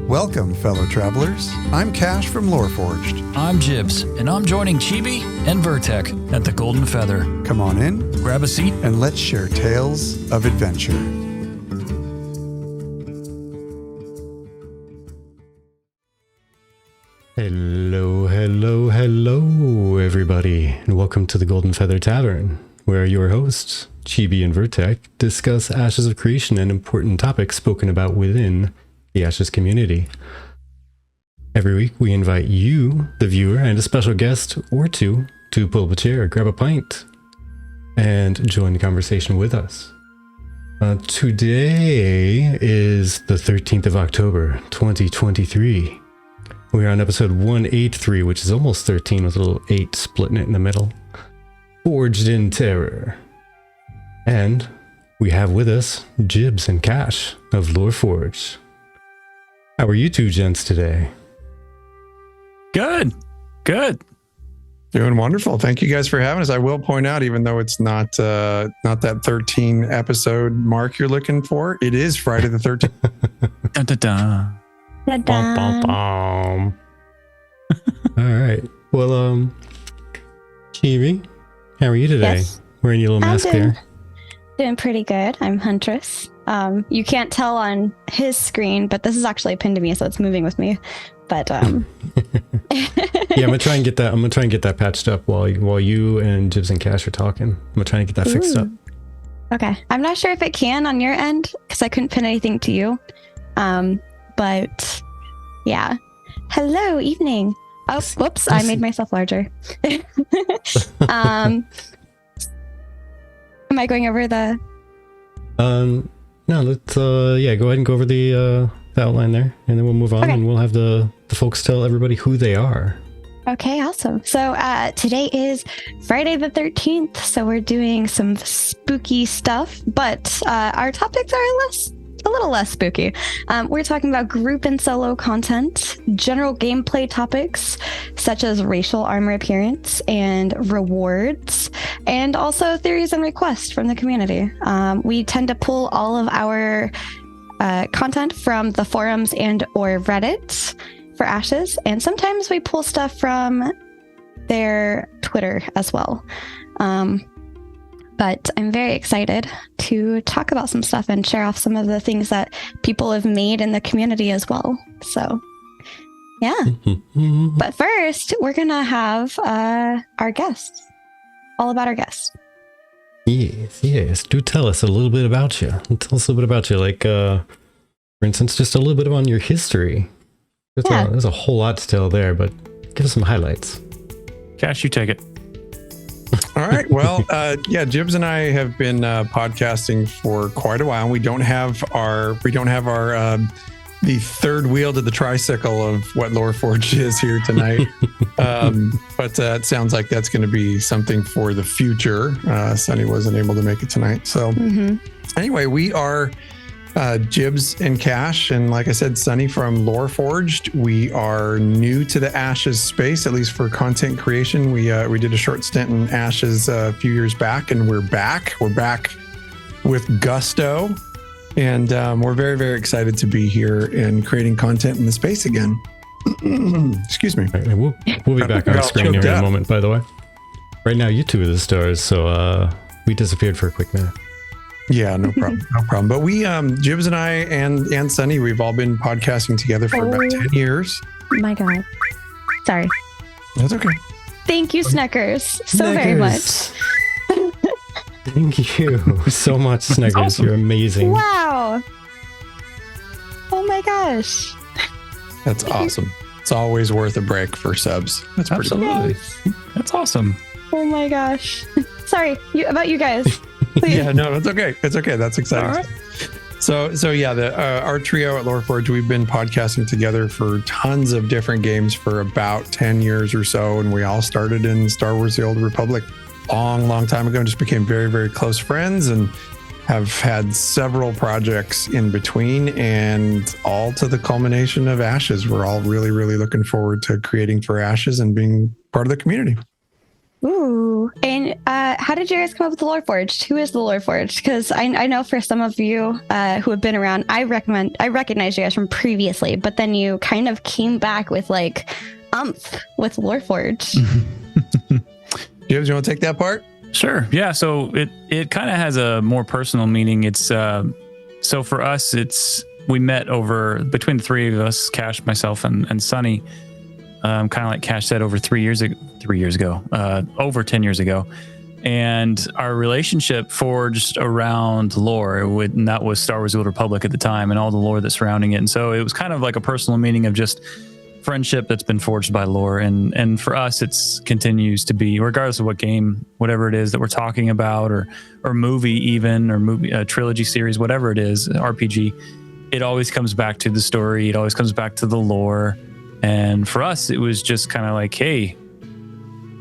Welcome, fellow travelers. I'm Kash from LoreForged. I'm Jibbs, and I'm joining Chibi and Vertek at the Golden Feather. Come on in, Grab a seat, and let's share tales of adventure. Hello, everybody, and welcome to the Golden Feather Tavern, where your hosts, Chibi and Vertek, discuss Ashes of Creation and important topics spoken about within the Ashes community. Every week, we invite you, the viewer, and a special guest or two to pull up a chair, grab a pint, and join the conversation with us. Today is the 13th of October, 2023. We're on episode 183, which is almost 13 with a little 8 splitting it in the middle. Forged in Terror. And we have with us Jibbs and Kash of LoreForged. How are you two gents today? Good. Doing wonderful. Thank you guys for having us. I will point out, even though it's not that 13 episode mark you're looking for, it is Friday the 13th. Dun, dun, dun. Bom, bom, bom. All right. Well, Chibi, how are you today? Yes. Wearing your little mask there. Doing pretty good. I'm Huntress. You can't tell on his screen, but this is actually pinned to me, so it's moving with me. But Yeah, I'm gonna try and get that patched up while you and Jibbs and Kash are talking. I'm gonna try and get that fixed up. Okay. I'm not sure if it can on your end because I couldn't pin anything to you. But yeah. Hello, evening. Oh, whoops! I made myself larger. Am I going over the? No, let's go ahead and go over the outline there, and then we'll move on, and we'll have the folks tell everybody who they are. Okay, awesome. So today is Friday the 13th, so we're doing some spooky stuff, but our topics are a little less spooky. We're talking about group and solo content, general gameplay topics such as racial armor appearance and rewards, and also theories and requests from the community. We tend to pull all of our content from the forums and or Reddit for Ashes, and sometimes we pull stuff from their Twitter as well. But I'm very excited to talk about some stuff and share off some of the things that people have made in the community as well. So, yeah. But first, we're going to have our guests. All about our guests. Yes. Do tell us a little bit about you. Tell us a little bit about you. Like, for instance, just a little bit on your history. There's a whole lot to tell there, but give us some highlights. Kash, you take it. All right. Well, Jibbs and I have been podcasting for quite a while. We don't have our the third wheel to the tricycle of what LoreForged is here tonight. But it sounds like that's going to be something for the future. Sunny wasn't able to make it tonight. So anyway, we are Jibbs and Kash, and like I said, Sunny from LoreForged. We are new to the Ashes space, at least for content creation. We did a short stint in Ashes a few years back, and we're back. We're back with gusto, and we're very, very excited to be here and creating content in the space again. Excuse me. Right, we'll be back on screen here in a moment, by the way. Right now, you two are the stars, so we disappeared for a quick minute. Yeah, no problem. But we, Jibbs and I and Sunny, we've all been podcasting together for about 10 years. My God. Sorry. That's okay. Thank you, Sneckers, so very much. Thank you so much, Sneckers. Awesome. You're amazing. Wow. Oh my gosh. That's awesome. It's always worth a break for subs. That's pretty Absolutely. Cool. That's awesome. Oh my gosh. Sorry, about you guys. Please. Yeah, no, it's okay. It's okay. That's exciting. All right. So yeah, our trio at LoreForged, we've been podcasting together for tons of different games for about 10 years or so. And we all started in Star Wars: The Old Republic long time ago and just became very, very close friends and have had several projects in between, and all to the culmination of Ashes. We're all really, really looking forward to creating for Ashes and being part of the community. Ooh. And how did you guys come up with the LoreForged? Who is the LoreForged? Because I know for some of you who have been around, I recognize you guys from previously, but then you kind of came back with like with LoreForged. Jibbs, you want to take that part? Sure. Yeah. So it kind of has a more personal meaning. It's so for us, we met over between the three of us, Kash, myself, and Sunny. Kind of like Kash said, over 3 years ago, over 10 years ago. And our relationship forged around lore, and that was Star Wars: The Old Republic at the time and all the lore that's surrounding it. And so it was kind of like a personal meaning of just friendship that's been forged by lore. And for us, it continues to be, regardless of what game, whatever it is that we're talking about, or movie even, or movie trilogy series, whatever it is, RPG, it always comes back to the story. It always comes back to the lore. And for us, it was just kind of like, hey,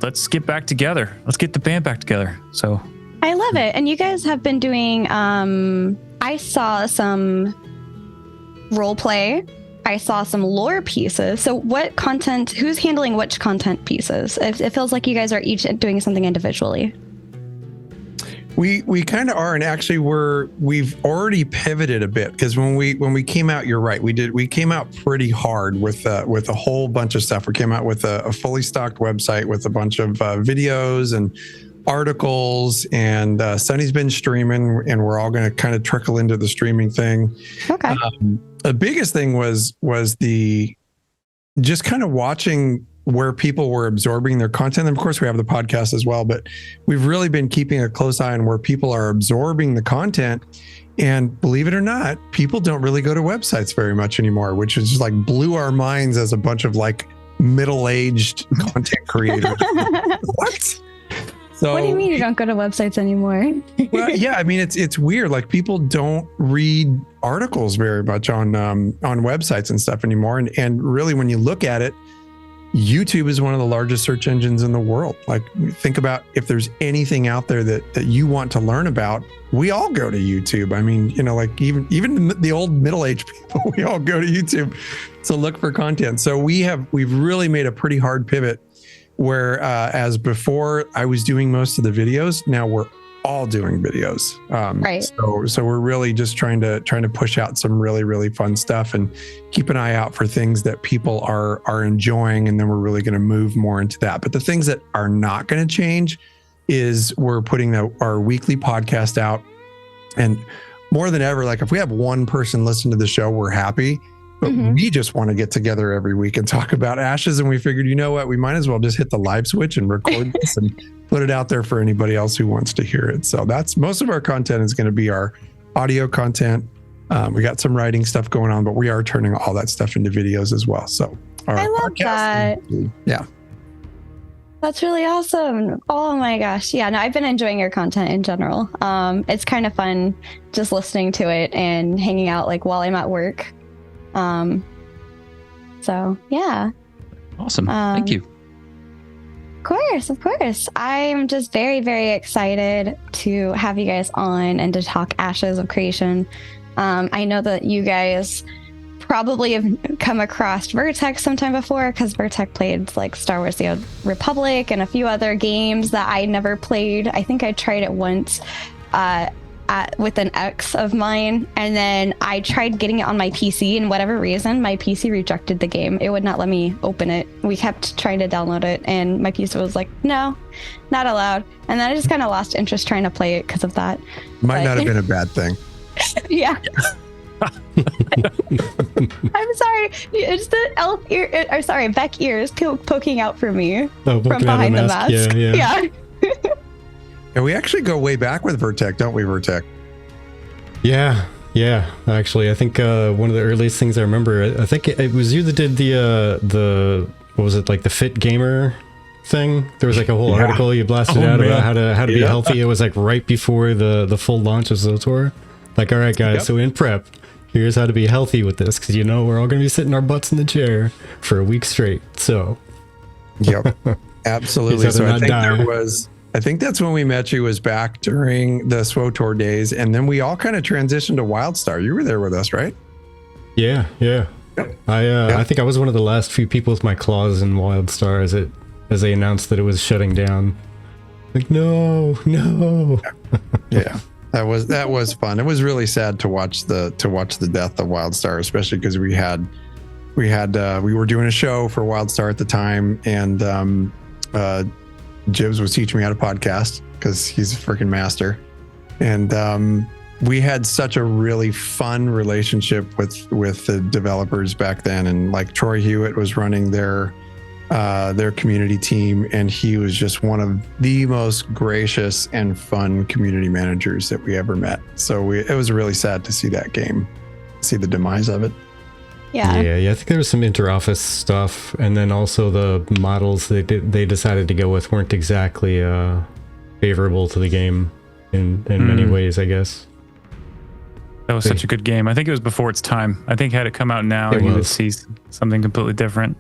let's get back together. Let's get the band back together. So I love it. And you guys have been doing, I saw some role play. I saw some lore pieces. So what content, who's handling which content pieces? It feels like you guys are each doing something individually. We kind of are, and actually we've already pivoted a bit, because when we came out, you're right, we came out pretty hard with a whole bunch of stuff. We came out with a fully stocked website with a bunch of videos and articles, and Sunny's been streaming, and we're all going to kind of trickle into the streaming thing. Okay. The biggest thing was the just kind of watching where people were absorbing their content. And of course, we have the podcast as well, but we've really been keeping a close eye on where people are absorbing the content. And believe it or not, people don't really go to websites very much anymore, which is just like blew our minds as a bunch of like middle-aged content creators. What? So, what do you mean you don't go to websites anymore? Well, yeah, I mean, it's weird. Like, people don't read articles very much on websites and stuff anymore. And really, when you look at it, YouTube is one of the largest search engines in the world. Like, think about if there's anything out there that you want to learn about, we all go to YouTube. I mean, you know, like even the old middle-aged people, we all go to YouTube to look for content. So we've really made a pretty hard pivot where as before I was doing most of the videos, now we're all doing videos. Right. So we're really just trying to push out some really, really fun stuff and keep an eye out for things that people are enjoying. And then we're really going to move more into that. But the things that are not going to change is we're putting our weekly podcast out. And more than ever, like if we have one person listen to the show, we're happy. But we just want to get together every week and talk about Ashes. And we figured, you know what, we might as well just hit the live switch and record this and put it out there for anybody else who wants to hear it. So that's most of our content is going to be our audio content. We got some writing stuff going on, but we are turning all that stuff into videos as well. So I love that. Yeah. That's really awesome. Oh my gosh. Yeah, no, I've been enjoying your content in general. It's kind of fun just listening to it and hanging out like while I'm at work. So yeah. Awesome. Thank you. Of course. I'm just very, very excited to have you guys on and to talk Ashes of Creation. I know that you guys probably have come across Vertec sometime before, because Vertec played like Star Wars: The Old Republic and a few other games that I never played. I think I tried it once with an ex of mine, and then I tried getting it on my PC, and whatever reason my PC rejected the game. It would not let me open it. We kept trying to download it and my PC was like, no, not allowed. And then I just kind of lost interest trying to play it because of that. Might not have been a bad thing. Yeah. I'm sorry. It's the elf ear. Or sorry, Beck ears poking out for me from behind the mask. Yeah. And we actually go way back with Vertec, don't we, Vertec? Yeah. Actually, I think one of the earliest things I remember, I think it was you that did the what was it, like the Fit Gamer thing? There was like a whole article you blasted out about how to be healthy. It was like right before the full launch of ZOTOR. Like, all right, guys, so in prep, here's how to be healthy with this, because we're all going to be sitting our butts in the chair for a week straight. So, yep, absolutely. So I think that's when we met you, was back during the SWOTOR days, and then we all kind of transitioned to WildStar. You were there with us, right? Yeah. Yep. I think I was one of the last few people with my claws in WildStar as they announced that it was shutting down. Like, no. Yeah, that was fun. It was really sad to watch the death of WildStar, especially because we were doing a show for WildStar at the time, and Jibbs was teaching me how to podcast because he's a freaking master, and we had such a really fun relationship with the developers back then, and like Troy Hewitt was running their community team, and he was just one of the most gracious and fun community managers that we ever met. So it was really sad to see the demise of it. Yeah. I think there was some inter-office stuff, and then also the models they decided to go with weren't exactly favorable to the game in many ways, I guess. That was such a good game. I think it was before its time. I think had it come out now, you would see something completely different.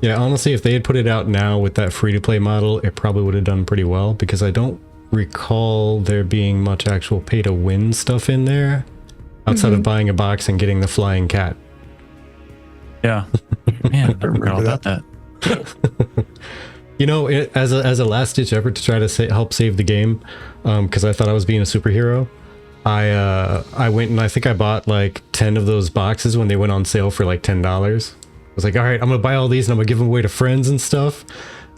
Yeah, honestly, if they had put it out now with that free-to-play model, it probably would have done pretty well, because I don't recall there being much actual pay-to-win stuff in there, outside of buying a box and getting the flying cat. Yeah. Man, I never forgot all about that. You know, as a last-ditch effort to try to help save the game, because I thought I was being a superhero, I went and I think I bought like 10 of those boxes when they went on sale for like $10. I was like, all right, I'm gonna buy all these and I'm gonna give them away to friends and stuff.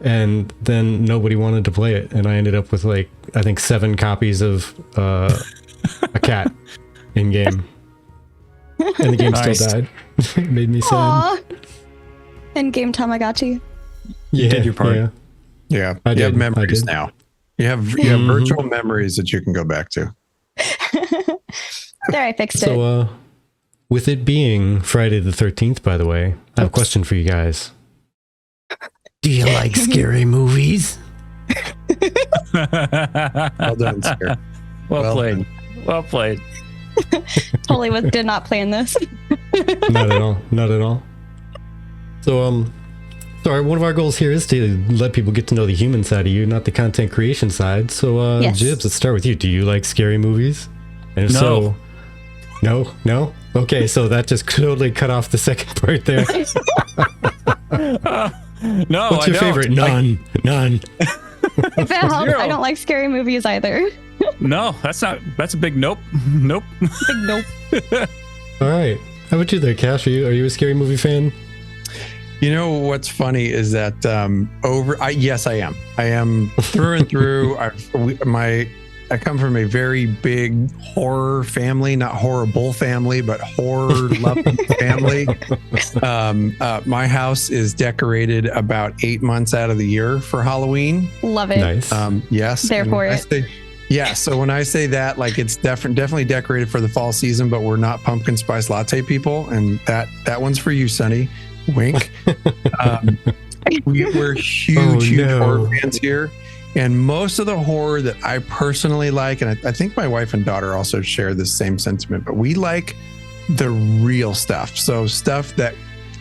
And then nobody wanted to play it, and I ended up with like, I think 7 copies of a cat in game, and the game still died. It made me sad. Aww. In game Tamagotchi. You did your part. Yeah, I you did. have memories now. You have virtual memories that you can go back to. There, I fixed it. So, with it being Friday the 13th, by the way, I have a question for you guys. Do you like scary movies? Well done, sir. Well played. Well played. Totally did not plan this. Not at all. Not at all. So, one of our goals here is to let people get to know the human side of you, not the content creation side. So, Yes. Jibbs, let's start with you. Do you like scary movies? And if so, no? Okay, so that just totally cut off the second part there. No, What's your favorite? None. If it helps, Zero. I don't like scary movies either. No, that's a big nope. Nope. Big nope. All right. How about you there, Cash? Are you a scary movie fan? You know what's funny is that yes, I am. I am through and through. I come from a very big horror family, not horrible family, but horror loving family. My house is decorated about 8 months out of the year for Halloween. Love it. Nice. Yes. There for it. Yeah. So when I say that, like, it's definitely decorated for the fall season, but we're not pumpkin spice latte people, and that one's for you, Sonny. Wink. We're huge horror fans here. And most of the horror that I personally like, and I think my wife and daughter also share the same sentiment, but we like the real stuff. So stuff that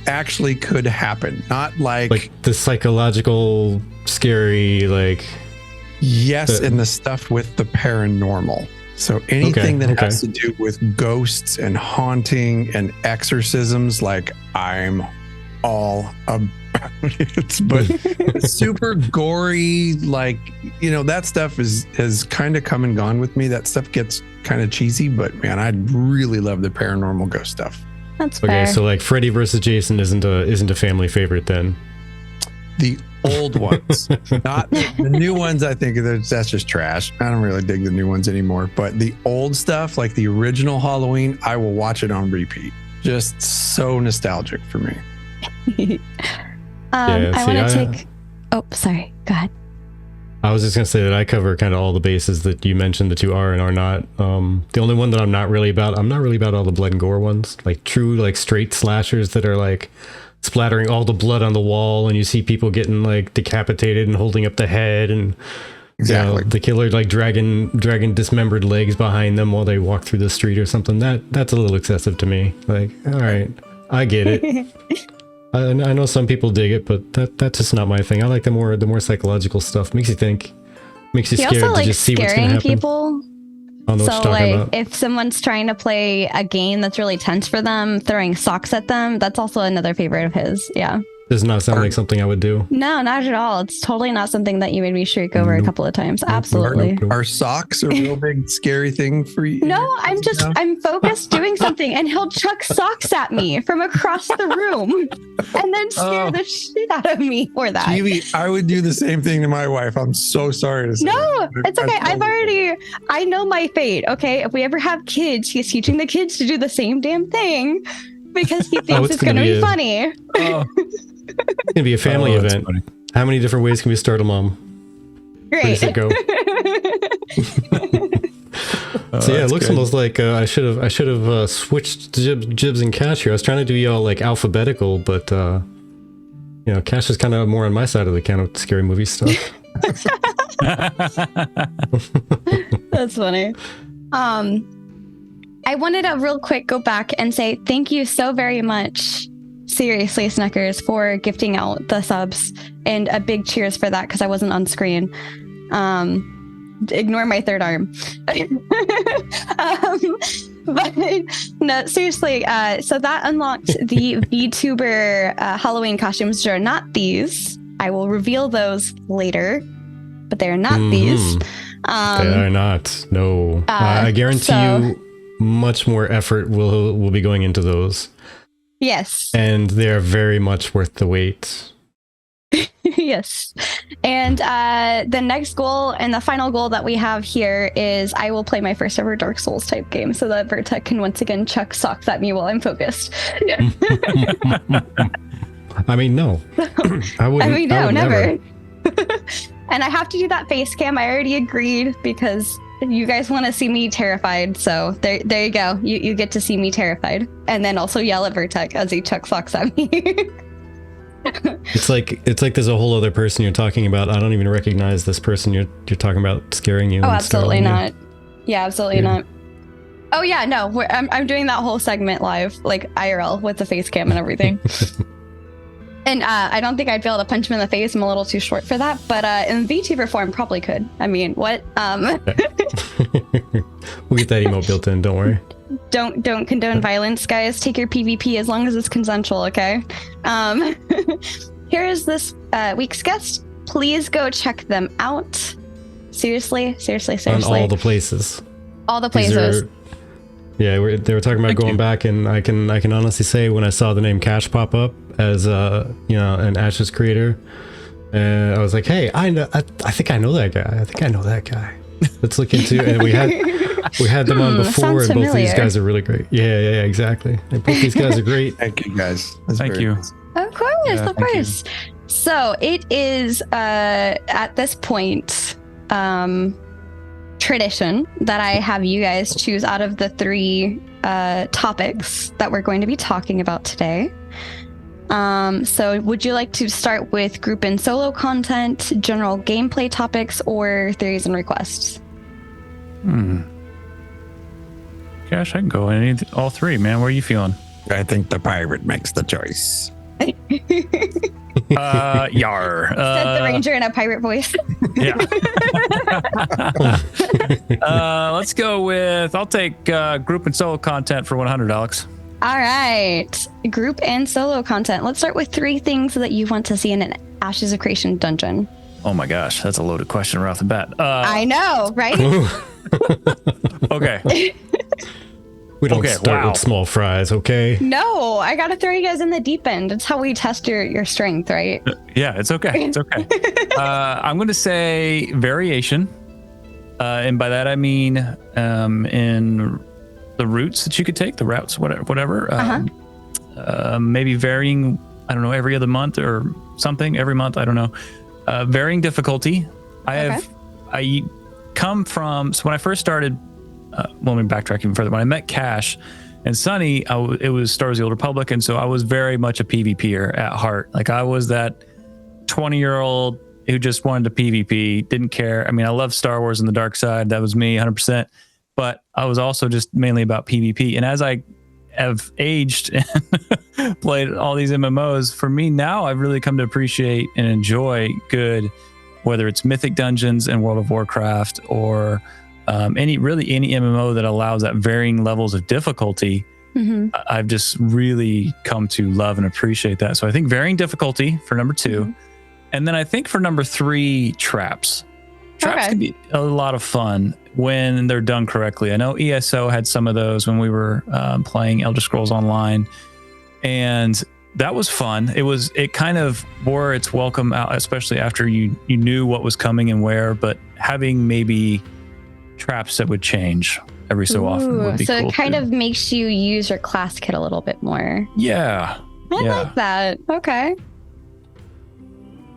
actually could happen, not like the psychological, scary, like... Yes, and the stuff with the paranormal. So anything that has to do with ghosts and haunting and exorcisms, like, I'm all about it. But super gory, like, you know, that stuff has kind of come and gone with me. That stuff gets kind of cheesy, but man, I really love the paranormal ghost stuff. That's fair. Okay, so like Freddy versus Jason isn't a family favorite then. The old ones, not the new ones. I think that's just trash. I don't really dig the new ones anymore. But the old stuff, like the original Halloween, I will watch it on repeat. Just so nostalgic for me. I want to take. Oh, sorry. Go ahead. I was just gonna say that I cover kind of all the bases that you mentioned that you are and are not. The only one that I'm not really about all the blood and gore ones, like true, like straight slashers that are like splattering all the blood on the wall, and you see people getting like decapitated and holding up the head, and exactly, you know, the killer like dragging dismembered legs behind them while they walk through the street or something. That's a little excessive to me. Like, all right, I get it. I know some people dig it, but that's just not my thing. I like the more psychological stuff. Makes you think, makes you scared to just see what's gonna happen. People. I don't know what So you're talking like about. if someone's trying to play a game that's really tense for them, throwing socks at them, that's also another favorite of his. Yeah. Does not sound like something I would do. No, not at all. It's totally not something that you made me shriek over a couple of times. Absolutely. Are socks a real big scary thing for you? No, I'm focused doing something and he'll chuck socks at me from across the room and then scare the shit out of me for that. Kiwi, I would do the same thing to my wife. I'm so sorry to say. No, it's okay. I know my fate. Okay. If we ever have kids, he's teaching the kids to do the same damn thing because he thinks it's going to be funny. Oh. It's gonna be a family event. Funny. How many different ways can we start a mom? Great. Where does it go? So yeah, it looks almost like I should have switched Jibbs and Kash here. I was trying to do y'all like alphabetical, but Kash is kind of more on my side of the count of scary movie stuff. That's funny. I wanted to real quick go back and say thank you so very much. Seriously, Snuckers, for gifting out the subs, and a big cheers for that because I wasn't on screen. Ignore my third arm. But no, seriously. So that unlocked the VTuber Halloween costumes, which are not these. I will reveal those later, but they are not these. They are not. No, I guarantee you, much more effort will be going into those. Yes. And they're very much worth the wait. Yes. And the next goal and the final goal that we have here is I will play my first ever Dark Souls type game so that Vertec can once again chuck socks at me while I'm focused. I mean, no. I wouldn't. No, never. And I have to do that face cam. I already agreed because you guys want to see me terrified, so there you go. You get to see me terrified, and then also yell at Vertec as he chucks socks at me. It's like there's a whole other person you're talking about. I don't even recognize this person you're talking about scaring you. Oh, absolutely not. Yeah, absolutely not. Oh yeah, no, I'm doing that whole segment live, like IRL with the face cam and everything. And I don't think I'd be able to punch him in the face. I'm a little too short for that. But in VTuber form, probably could. I mean, what? We'll get that emote built in. Don't worry. Don't condone violence, guys. Take your PvP as long as it's consensual, okay? Here is this week's guest. Please go check them out. Seriously. On all the places. All the places. They were talking about going back, and I can honestly say when I saw the name Kash pop up as an Ashes creator, I was like, hey, I think I know that guy. Let's look into it. And we had them on before, and both of these guys are really great. Yeah, exactly. And both these guys are great. Thank you, guys. Thank you. Of course. So it is at this point tradition that I have you guys choose out of the 3 topics that we're going to be talking about today. So would you like to start with group and solo content, general gameplay topics, or theories and requests? Gosh, I can go all 3, man. Where are you feeling? I think the pirate makes the choice. Yar. Said the ranger in a pirate voice. Yeah. Let's go with, I'll take group and solo content for 100, Alex. All right. Group and solo content. Let's start with 3 things that you want to see in an Ashes of Creation dungeon. Oh my gosh, that's a loaded question right off the bat. I know, right? Okay. We don't start with small fries, okay? No, I gotta throw you guys in the deep end. It's how we test your strength, right? Yeah, it's okay. It's okay. I'm going to say variation. And by that I mean in the routes that you could take, the routes, whatever. Maybe varying, I don't know, every other month or something, every month, I don't know. Varying difficulty. I come from, so when I first started, let me backtrack even further. When I met Kash and Sunny, it was Star Wars: The Old Republic, and so I was very much a PvPer at heart. Like I was that 20-year-old who just wanted to PvP, didn't care. I mean, I love Star Wars and the dark side. That was me 100%. But I was also just mainly about PvP. And as I have aged and played all these MMOs, for me now, I've really come to appreciate and enjoy good, whether it's Mythic Dungeons in World of Warcraft or any MMO that allows that varying levels of difficulty. Mhm. I've just really come to love and appreciate that. So I think varying difficulty for number 2. Mhm. And then I think for number 3, traps. Traps Okay. can be a lot of fun when they're done correctly. I know ESO had some of those when we were playing Elder Scrolls Online, and that was fun. It kind of wore its welcome out, especially after you knew what was coming and where. But having maybe traps that would change every so often would be so cool. it kind too. of makes you use your class kit a little bit more. Yeah. I Yeah. like that. Okay.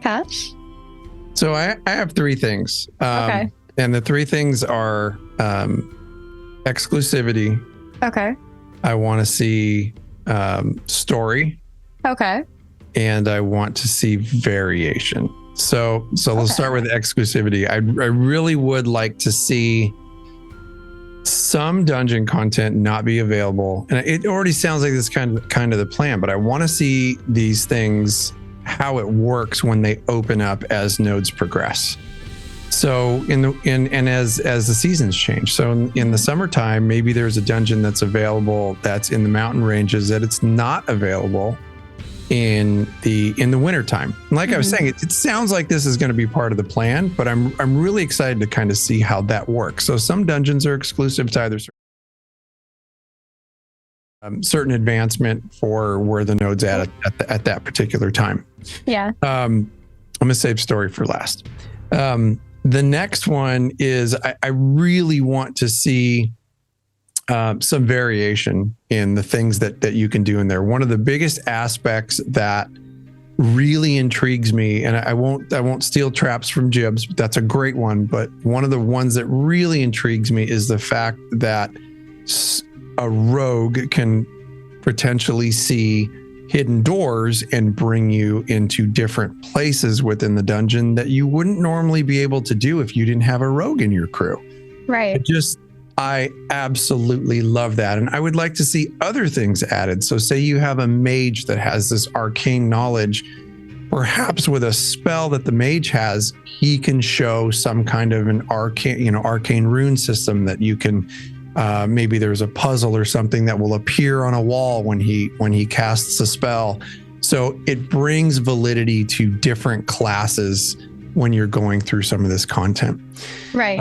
Cash? So I have 3 things. Okay. And the 3 things are exclusivity. Okay. I want to see story, Okay. and I want to see variation. So let's start with exclusivity. I really would like to see some dungeon content not be available, and it already sounds like this kind of the plan. But I want to see these things, how it works when they open up as nodes progress. So as the seasons change. So in the summertime, maybe there's a dungeon that's available that's in the mountain ranges that it's not available in the wintertime. Like I was saying, it sounds like this is going to be part of the plan, but I'm really excited to kind of see how that works. So some dungeons are exclusive to either certain advancement for where the node's at that particular time. Yeah. I'm gonna save story for last. The next one is I really want to see some variation in the things that you can do in there. One of the biggest aspects that really intrigues me, and I won't steal traps from Jibbs, but that's a great one. But one of the ones that really intrigues me is the fact that a rogue can potentially see hidden doors and bring you into different places within the dungeon that you wouldn't normally be able to do if you didn't have a rogue in your crew. Right. I absolutely love that. And I would like to see other things added. So say you have a mage that has this arcane knowledge, perhaps with a spell that the mage has, he can show some kind of an arcane rune system that you can, maybe there's a puzzle or something that will appear on a wall when he casts a spell. So it brings validity to different classes when you're going through some of this content. Right.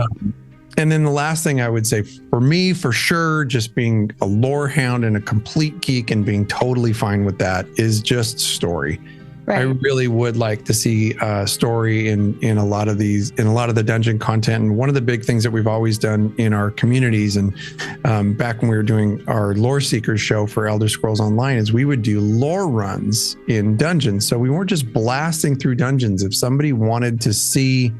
And then the last thing I would say for me, for sure, just being a lore hound and a complete geek and being totally fine with that, is just story. Right. I really would like to see story in a lot of the dungeon content. And one of the big things that we've always done in our communities, and back when we were doing our Lore Seekers show for Elder Scrolls Online, is we would do lore runs in dungeons. So we weren't just blasting through dungeons. If somebody wanted to see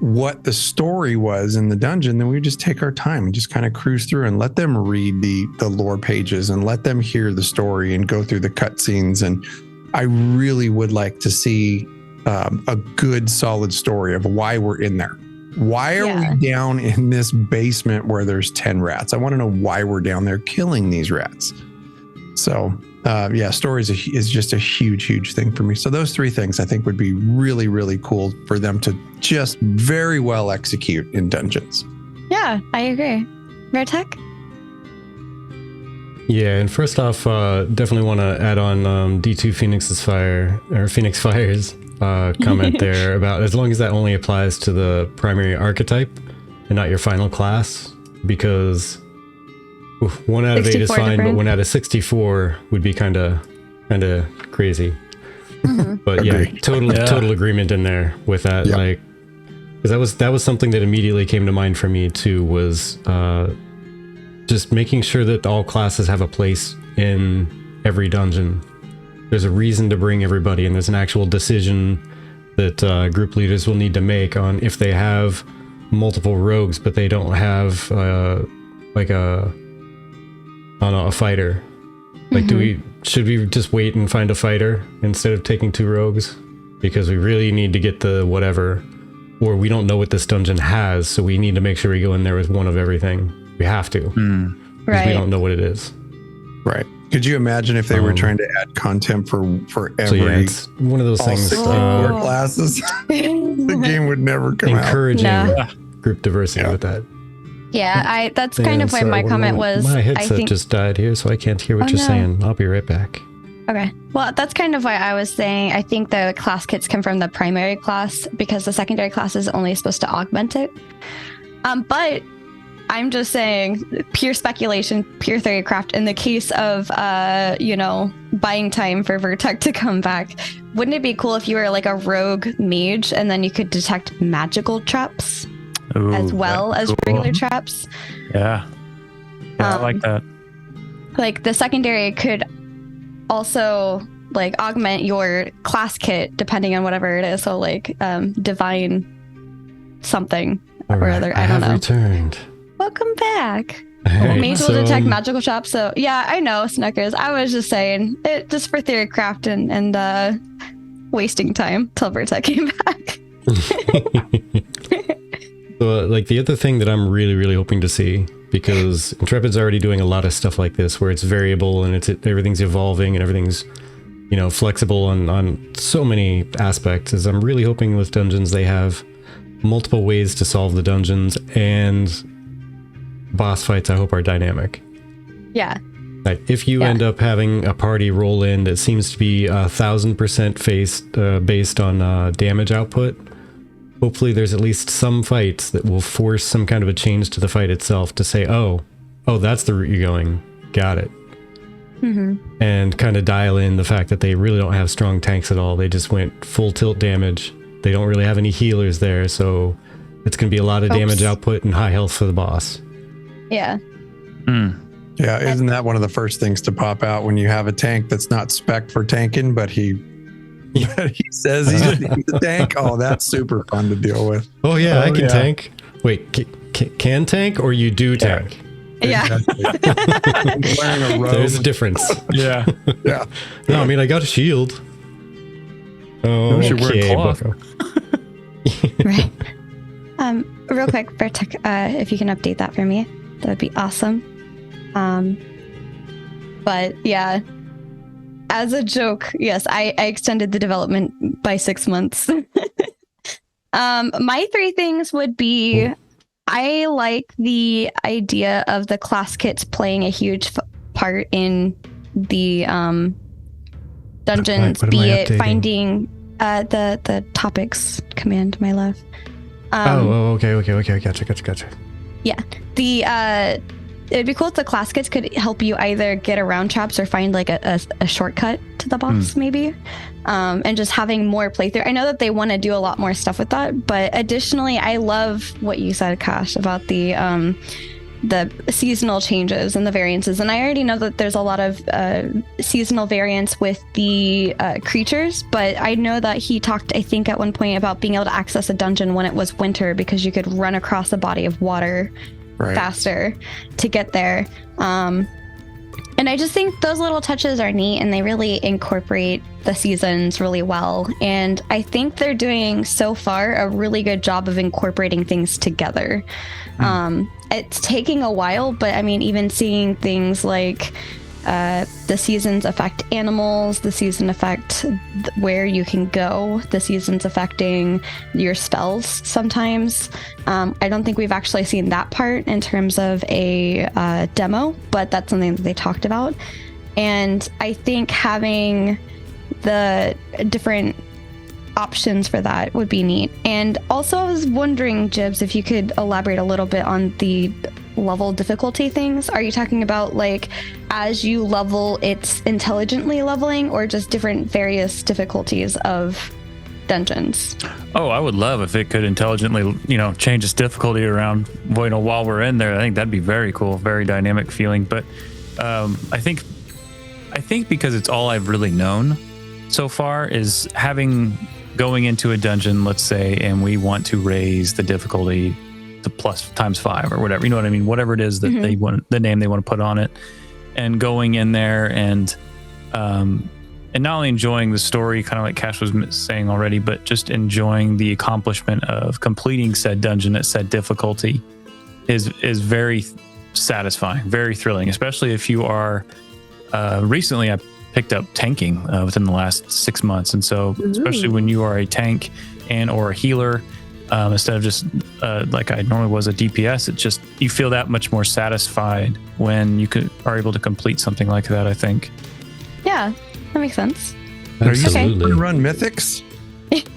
what the story was in the dungeon, then we would just take our time and just kind of cruise through and let them read the lore pages and let them hear the story and go through the cutscenes. And I really would like to see a good solid story of why we're in there. Why are we down in this basement where there's 10 rats? I want to know why we're down there killing these rats. So story is just a huge thing for me. So those 3 things I think would be really, really cool for them to just very well execute in dungeons. Yeah, I agree. Vertec? Yeah, and first off, definitely want to add on D2 Phoenix Fire's comment there about, as long as that only applies to the primary archetype and not your final class, because 1 out of 8 is fine, but 1 out of 64 would be kind of crazy. Mm-hmm. But yeah, total agreement in there with that. Yep. Like, because that was something that immediately came to mind for me too, was just making sure that all classes have a place in every dungeon. There's a reason to bring everybody, and there's an actual decision that group leaders will need to make on if they have multiple rogues, but they don't have a fighter. Like, should we just wait and find a fighter instead of taking 2 rogues? Because we really need to get the whatever, or we don't know what this dungeon has, so we need to make sure we go in there with 1 of everything. We have to. Because we don't know what it is. Right. Could you imagine if they were trying to add content for every... So yeah, it's one of those things. 64 classes. The game would never come encouraging No. group diversity with that. Yeah, that's kind of why sorry, my one comment moment. was. My I headset think. just died here, so I can't hear what Oh, you're no. saying. I'll be right back. Okay. Well, that's kind of why I was saying I think the class kits come from the primary class because the secondary class is only supposed to augment it. But I'm just saying, pure speculation, pure theorycraft. In the case of, buying time for Vertec to come back, wouldn't it be cool if you were like a rogue mage and then you could detect magical traps Ooh, as well as cool. regular traps? Yeah. I like that. Like the secondary could also like augment your class kit depending on whatever it is. So like divine something All or right, other. I I don't have know. returned. Welcome back. All right, Mage will detect magical traps. So yeah, I know, Snuckers. I was just saying it just for theorycraft and wasting time till Vertec came back. So, like, the other thing that I'm really, really hoping to see, because Intrepid's already doing a lot of stuff like this, where it's variable and everything's evolving and everything's, flexible on so many aspects, is I'm really hoping with dungeons they have multiple ways to solve the dungeons, and boss fights I hope are dynamic. Yeah. Like, if you end up having a party roll in that seems to be 1,000% based on damage output, hopefully there's at least some fights that will force some kind of a change to the fight itself to say, oh, that's the route you're going. Got it. Mm-hmm. And kind of dial in the fact that they really don't have strong tanks at all. They just went full tilt damage. They don't really have any healers there, so it's going to be a lot of damage output and high health for the boss. Yeah. Yeah, isn't that one of the first things to pop out when you have a tank that's not spec'd for tanking, but he says he's a tank? Oh, that's super fun to deal with. Oh yeah, I can tank. Wait, can tank or you do tank? Yeah. Wearing a robe. There's a difference. Yeah. Yeah. No, I mean, I got a shield. Oh, You should wear a cloth. Right. Real quick, Vertec, if you can update that for me, that would be awesome. But yeah, as a joke, yes, I extended the development by 6 months. My three things would be, I like the idea of the class kits playing a huge part in the dungeons, What am be I it updating? finding the topics command, my love. Okay. Gotcha. Yeah. It'd be cool if the class kits could help you either get around traps or find like a shortcut to the boss, maybe. And just having more playthrough. I know that they want to do a lot more stuff with that, but additionally, I love what you said, Kash, about the seasonal changes and the variances. And I already know that there's a lot of seasonal variants with the creatures, but I know that he talked, I think, at one point about being able to access a dungeon when it was winter because you could run across a body of water faster to get there. And I just think those little touches are neat and they really incorporate the seasons really well. And I think they're doing so far a really good job of incorporating things together. It's taking a while, but I mean, even seeing things like the seasons affect animals, the season affect where you can go, the seasons affecting your spells sometimes. I don't think we've actually seen that part in terms of a demo, but that's something that they talked about. And I think having the different options for that would be neat. And also I was wondering, Jibbs, if you could elaborate a little bit on the level difficulty things. Are you talking about like as you level it's intelligently leveling or just different various difficulties of dungeons? Oh, I would love if it could intelligently, change its difficulty around, while we're in there. I think that'd be very cool, very dynamic feeling. But I think because it's all I've really known so far is going into a dungeon, let's say, and we want to raise the difficulty to plus ×5 or whatever, you know what I mean? Whatever it is that they want, the name they want to put on it, and going in there and not only enjoying the story, kind of like Kash was saying already, but just enjoying the accomplishment of completing said dungeon at said difficulty is very satisfying, very thrilling, especially if you are recently I picked up tanking within the last 6 months. And so especially when you are a tank and or a healer, instead of just like I normally was a DPS. It just, you feel that much more satisfied when you are able to complete something like that, I think. Yeah, that makes sense. Are you Absolutely. going to run mythics?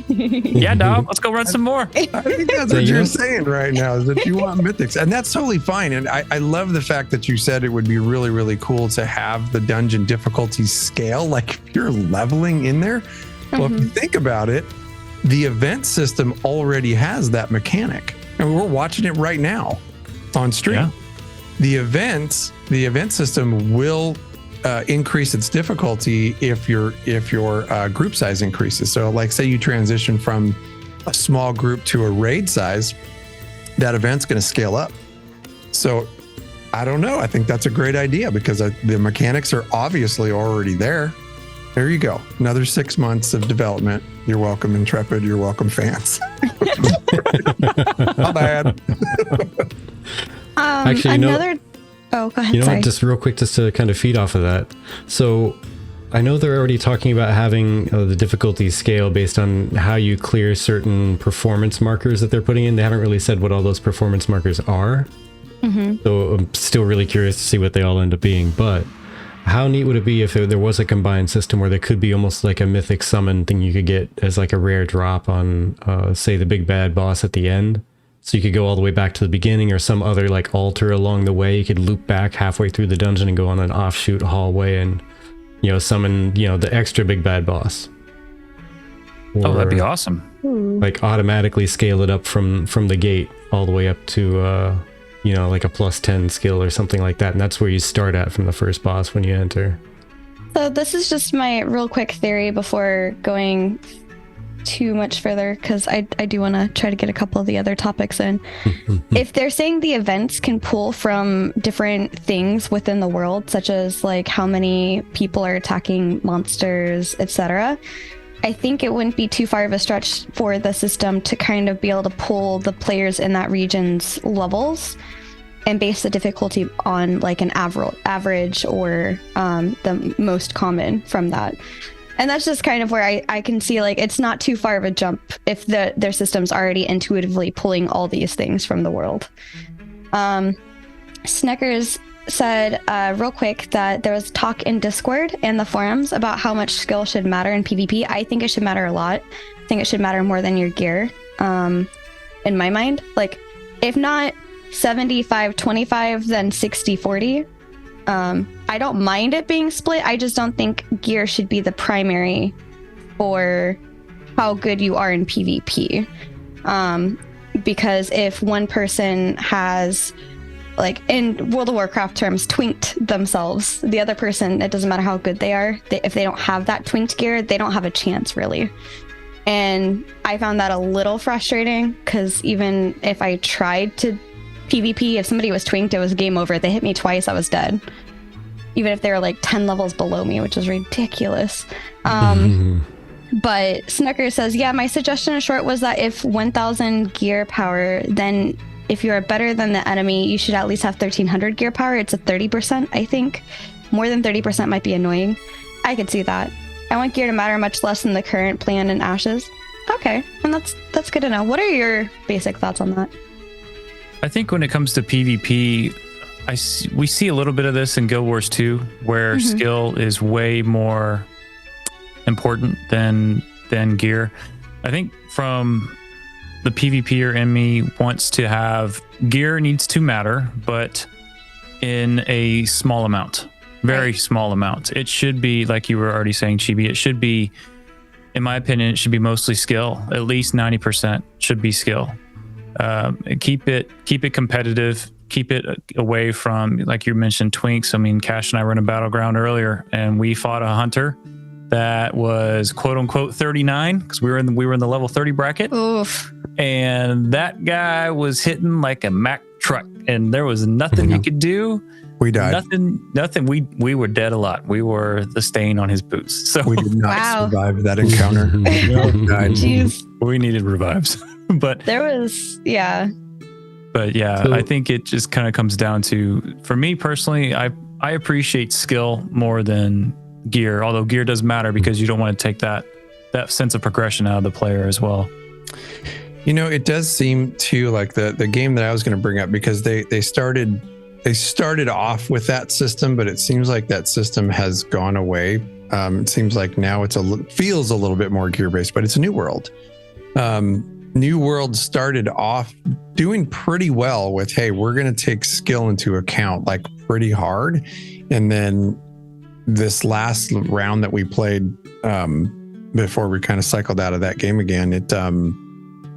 Yeah, dog, let's go run some more. I think that's what you're saying right now, is that you want mythics. And that's totally fine. And I love the fact that you said it would be really, really cool to have the dungeon difficulty scale. Like if you're leveling in there. Well, if you think about it, the event system already has that mechanic. And we're watching it right now on stream. Yeah. The event system will increase its difficulty if your group size increases. So like say you transition from a small group to a raid size, that event's going to scale up. So I don't know. I think that's a great idea because the mechanics are obviously already there. There you go. Another 6 months of development. You're welcome, Intrepid. You're welcome, fans. Not bad. Actually, Oh, go ahead. You know Sorry. what, just real quick, just to kind of feed off of that. So I know they're already talking about having the difficulty scale based on how you clear certain performance markers that they're putting in. They haven't really said what all those performance markers are. So I'm still really curious to see what they all end up being. But how neat would it be if there was a combined system where there could be almost like a mythic summon thing you could get as like a rare drop on, say, the big bad boss at the end? So you could go all the way back to the beginning or some other like altar along the way. You could loop back halfway through the dungeon and go on an offshoot hallway and, summon, the extra big bad boss. Oh, that'd be awesome. Like automatically scale it up from the gate all the way up to, like a +10 skill or something like that. And that's where you start at from the first boss when you enter. So this is just my real quick theory before going too much further, because I do want to try to get a couple of the other topics in. If they're saying the events can pull from different things within the world, such as like how many people are attacking monsters, etc., I think it wouldn't be too far of a stretch for the system to kind of be able to pull the players in that region's levels and base the difficulty on like an average or the most common from that. And that's just kind of where I can see like it's not too far of a jump if their system's already intuitively pulling all these things from the world. Sneckers said real quick that there was talk in Discord and the forums about how much skill should matter in PvP. I think it should matter a lot. I think it should matter more than your gear, in my mind. Like, if not 75-25, then 60-40. I don't mind it being split. I just don't think gear should be the primary for how good you are in PvP. Because if one person has, like in World of Warcraft terms, twinked themselves, the other person, it doesn't matter how good they are, if they don't have that twinked gear, they don't have a chance really. And I found that a little frustrating because even if I tried to PvP, if somebody was twinked, it was game over. They hit me twice, I was dead. Even if they were like 10 levels below me, which is ridiculous. But Snucker says, yeah, my suggestion in short was that if 1000 gear power, then if you are better than the enemy, you should at least have 1300 gear power. It's a 30%, I think. More than 30% might be annoying. I could see that. I want gear to matter much less than the current plan in Ashes. Okay, and that's good to know. What are your basic thoughts on that? I think when it comes to PvP, we see a little bit of this in Guild Wars 2, where skill is way more important than gear. I think from the PvPer in me wants to have gear needs to matter, but in a small amount, very small amount. It should be, like you were already saying, Chibi, it should be, in my opinion, it should be mostly skill. At least 90% should be skill. Keep it competitive. Keep it away from, like you mentioned, twinks. I mean, Cash and I were in a battleground earlier, and we fought a hunter that was quote unquote 39 because we were in the level 30 bracket. Oof. And that guy was hitting like a Mack truck, and there was nothing you could do. We died. Nothing. We were dead a lot. We were the stain on his boots. So we did not survive that encounter. Jeez. We needed revives. But there was, yeah. But yeah, so, I think it just kind of comes down to, for me personally, I appreciate skill more than gear, although gear does matter because you don't want to take that sense of progression out of the player as well. It does seem to like the game that I was going to bring up, because they started off with that system, but it seems like that system has gone away. It seems like now feels a little bit more gear based, but it's a New World. New World started off doing pretty well with, hey, we're going to take skill into account like pretty hard. And then this last round that we played before we kind of cycled out of that game again,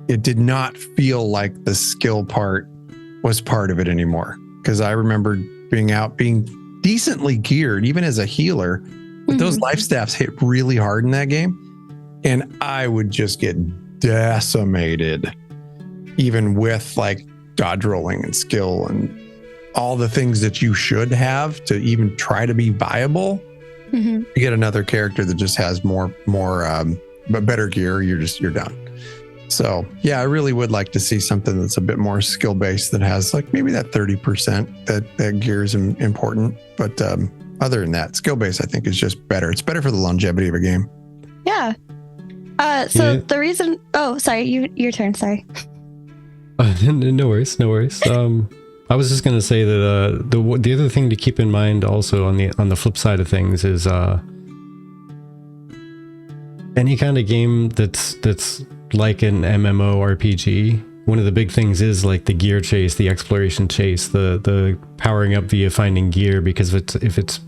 it did not feel like the skill part was part of it anymore. Because I remember being decently geared, even as a healer, but those life staffs hit really hard in that game. And I would just get decimated, even with like dodge rolling and skill and all the things that you should have to even try to be viable. You get another character that just has more but better gear, you're done. So yeah, I really would like to see something that's a bit more skill based, that has like maybe that 30% that gear is important. But other than that, skill based I think is just better. It's better for the longevity of a game. Yeah. The reason, sorry, your turn. Sorry. No worries. I was just going to say that the other thing to keep in mind also on the flip side of things is any kind of game that's like an MMORPG. One of the big things is like the gear chase, the exploration chase, the powering up via finding gear, because if it's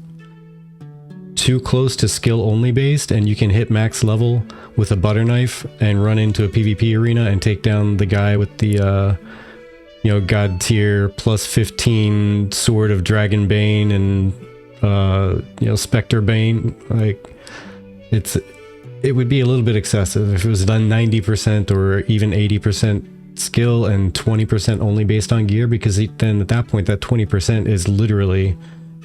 too close to skill only based and you can hit max level with a butter knife and run into a PvP arena and take down the guy with the god tier plus 15 sword of Dragon Bane and Spectre Bane, like it would be a little bit excessive if it was done 90% or even 80% skill and 20% only based on gear, because then at that point that 20% is literally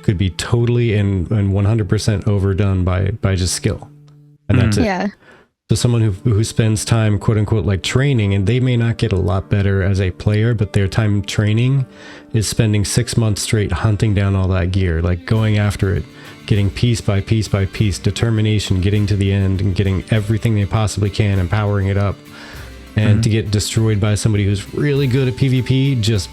could be totally and 100% overdone by just skill, and that's it. Yeah. So someone who spends time, quote unquote, like training, and they may not get a lot better as a player, but their time training is spending 6 months straight hunting down all that gear, like going after it, getting piece by piece by piece, determination, getting to the end and getting everything they possibly can and powering it up. And to get destroyed by somebody who's really good at PvP, just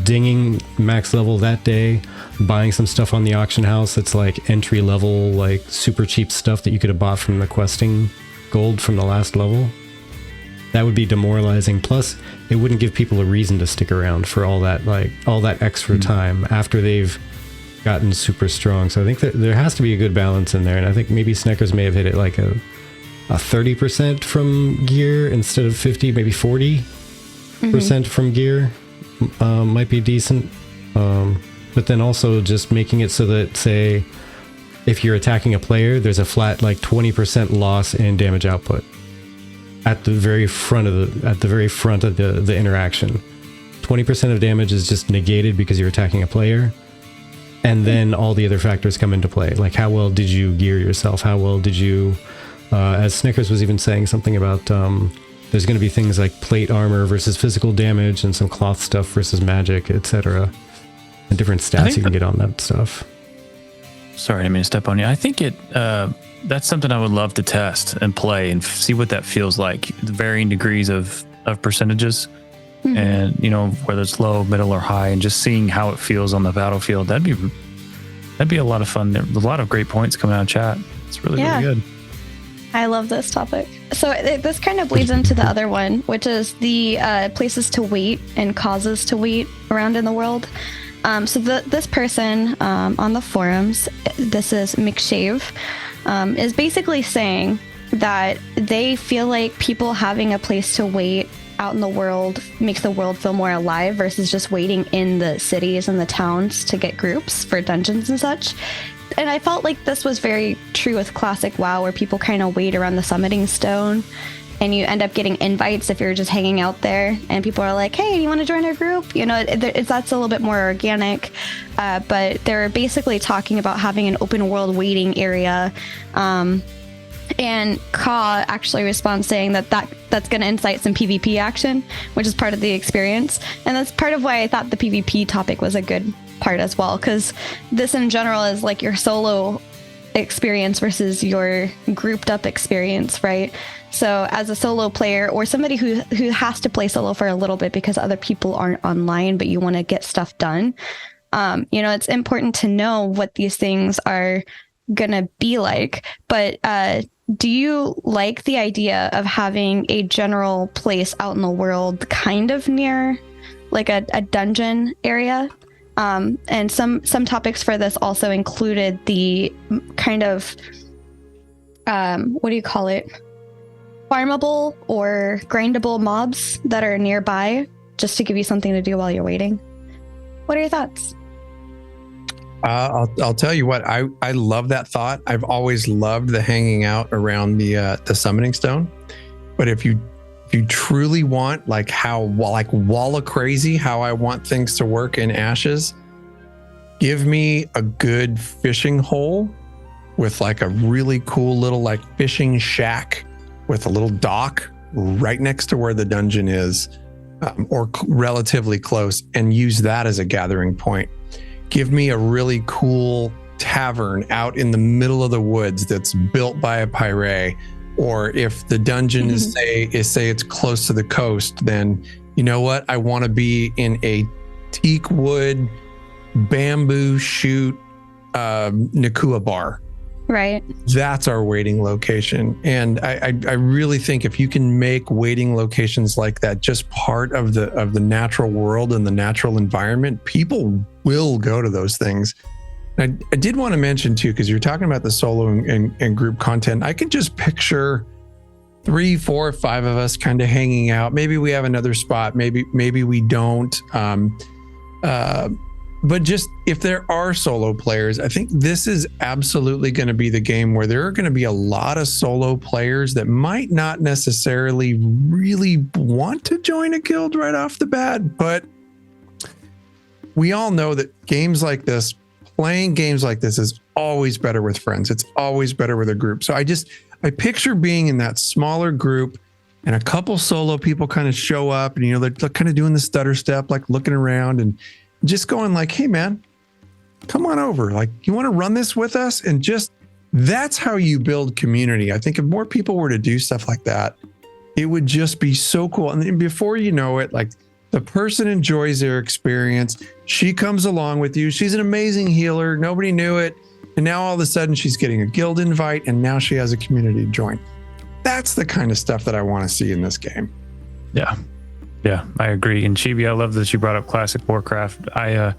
dinging max level that day, buying some stuff on the auction house that's like entry level, like super cheap stuff that you could have bought from the questing gold from the last level. That would be demoralizing. Plus, it wouldn't give people a reason to stick around for all that extra time after they've gotten super strong. So I think that there has to be a good balance in there, and I think maybe Sneckers may have hit it like a 30% from gear instead of 50, maybe 40% from gear might be decent. But then also just making it so that, say, if you're attacking a player, there's a flat like 20% loss in damage output at the very front of the interaction. 20% of damage is just negated because you're attacking a player, and then all the other factors come into play, like how well did you gear yourself, how well did you as Snickers was even saying something about there's going to be things like plate armor versus physical damage and some cloth stuff versus magic, etc., and different stats you can get on that stuff. Sorry, I didn't mean to step on you. I think that's something I would love to test and play and see what that feels like, the varying degrees of percentages, and whether it's low, middle, or high, and just seeing how it feels on the battlefield. That'd be a lot of fun. There's a lot of great points coming out of chat. It's really good. I love this topic. So this kind of bleeds into the other one, which is the places to wait and causes to wait around in the world. So this person on the forums, this is McShave, is basically saying that they feel like people having a place to wait out in the world makes the world feel more alive versus just waiting in the cities and the towns to get groups for dungeons and such. And I felt like this was very true with classic WoW, where people kind of wait around the summiting stone and you end up getting invites if you're just hanging out there and people are like, hey, you want to join our group? That's a little bit more organic. But they're basically talking about having an open world waiting area. And Ka actually responds saying that's going to incite some PvP action, which is part of the experience. And that's part of why I thought the PvP topic was a good part as well, because this in general is like your solo experience versus your grouped up experience, right? So as a solo player or somebody who has to play solo for a little bit because other people aren't online, but you want to get stuff done, it's important to know what these things are going to be like. But do you like the idea of having a general place out in the world kind of near like a dungeon area? And some topics for this also included the kind of, what do you call it? Farmable or grindable mobs that are nearby, just to give you something to do while you're waiting. What are your thoughts? I'll tell you what, I love that thought. I've always loved the hanging out around the summoning stone. But if you truly want like wall of crazy, how I want things to work in Ashes, give me a good fishing hole with like a really cool little like fishing shack with a little dock right next to where the dungeon is, or relatively close, and use that as a gathering point. Give me a really cool tavern out in the middle of the woods that's built by a pirate. Or if the dungeon is say it's close to the coast, then you know what? I want to be in a teak wood, bamboo shoot, Nakua bar. Right. That's our waiting location. And I really think if you can make waiting locations like that just part of the natural world and the natural environment, people will go to those things. I did want to mention too, because you're talking about the solo and group content. I can just picture 3, 4, 5 of us kind of hanging out. Maybe we have another spot. Maybe we don't. But just if there are solo players, I think this is absolutely going to be the game where there are going to be a lot of solo players that might not necessarily really want to join a guild right off the bat. But we all know that playing games like this is always better with friends. It's always better with a group. So I picture being in that smaller group and a couple solo people kind of show up and, they're kind of doing the stutter step, like looking around and just going like, hey man, come on over. Like, you want to run this with us? And that's how you build community. I think if more people were to do stuff like that, it would just be so cool. And then before you know it, like the person enjoys their experience. She comes along with you. She's an amazing healer. Nobody knew it. And now all of a sudden she's getting a guild invite and now she has a community to join. That's the kind of stuff that I want to see in this game. Yeah, I agree. And Chibi, I love that you brought up Classic Warcraft. I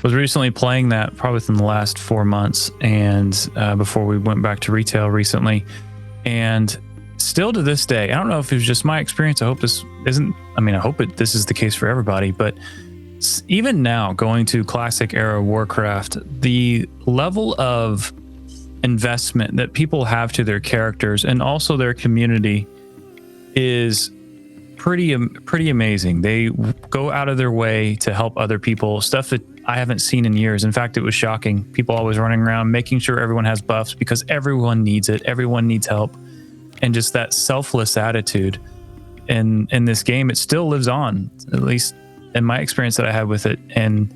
was recently playing that probably within the last 4 months, and before we went back to retail recently. And still to this day, I don't know if it was just my experience. I hope this isn't. I mean, I hope this is the case for everybody. But even now, going to Classic era Warcraft, the level of investment that people have to their characters and also their community is pretty amazing. They go out of their way to help other people, stuff that I haven't seen in years. In fact, it was shocking. People always running around making sure everyone has buffs because everyone needs it. Everyone needs help. And just that selfless attitude in this game, it still lives on, at least in my experience that I had with it. And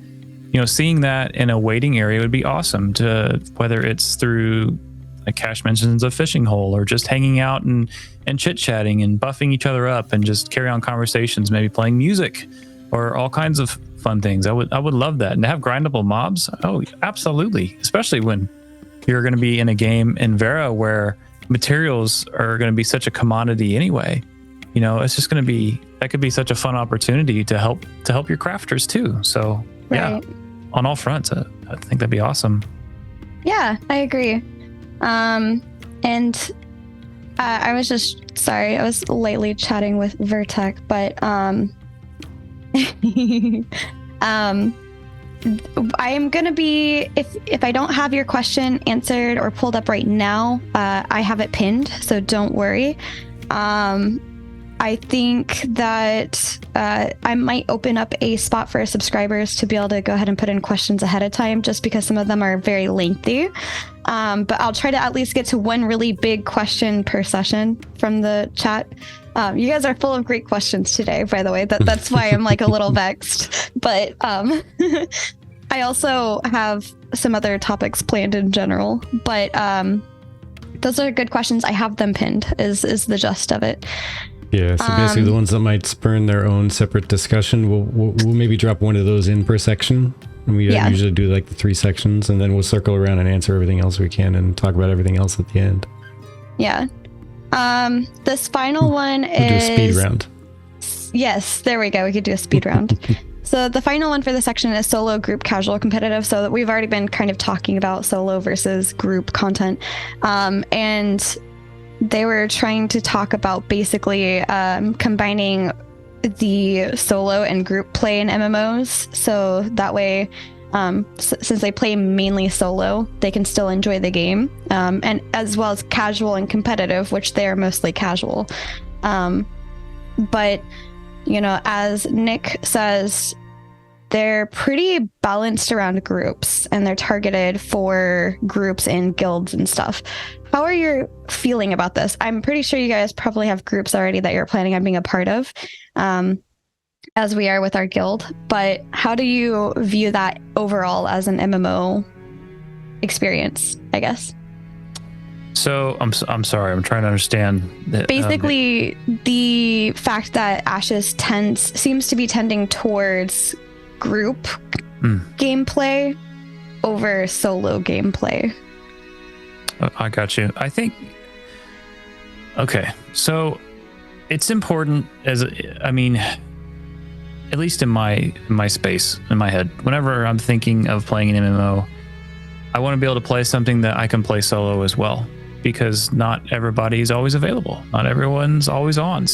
seeing that in a waiting area would be awesome, to whether it's through, like Kash mentions, a fishing hole, or just hanging out and chit-chatting and buffing each other up and just carry on conversations, maybe playing music or all kinds of fun things. I would love that. And to have grindable mobs, oh, absolutely. Especially when you're going to be in a game in Vera where materials are going to be such a commodity anyway. It's just going to be, that could be such a fun opportunity to help your crafters too. So yeah, on all fronts, I think that'd be awesome. Yeah, I agree. And I was just sorry, I was lately chatting with Vertec, but I am gonna be, if I don't have your question answered or pulled up right now, I have it pinned, so don't worry. I think that I might open up a spot for subscribers to be able to go ahead and put in questions ahead of time, just because some of them are very lengthy. But I'll try to at least get to one really big question per session from the chat. You guys are full of great questions today, by the way. That's why I'm like a little vexed. But I also have some other topics planned in general, but those are good questions. I have them pinned, is the gist of it. Yeah, so basically the ones that might spurn their own separate discussion, we'll maybe drop one of those in per section. And we usually do like the 3 sections, and then we'll circle around and answer everything else we can and talk about everything else at the end. Yeah. This final one we'll do a speed round. Yes, there we go. We could do a speed round. So the final one for the section is solo, group, casual, competitive. So that we've already been kind of talking about solo versus group content. And they were trying to talk about basically combining the solo and group play in MMOs. So that way, since they play mainly solo, they can still enjoy the game. And as well as casual and competitive, which they are mostly casual. But, you know, as Nick says, they're pretty balanced around groups and they're targeted for groups in guilds and stuff. How are you feeling about this? I'm pretty sure you guys probably have groups already that you're planning on being a part of, as we are with our guild. But how do you view that overall as an MMO experience, I guess? So I'm sorry, I'm trying to understand that. Basically, the fact that Ashes seems to be tending towards group gameplay over solo gameplay. I got you. I think, okay, so it's important at least in my space, in my head, whenever I'm thinking of playing an MMO, I want to be able to play something that I can play solo as well, because not everybody is always available. Not everyone's always on.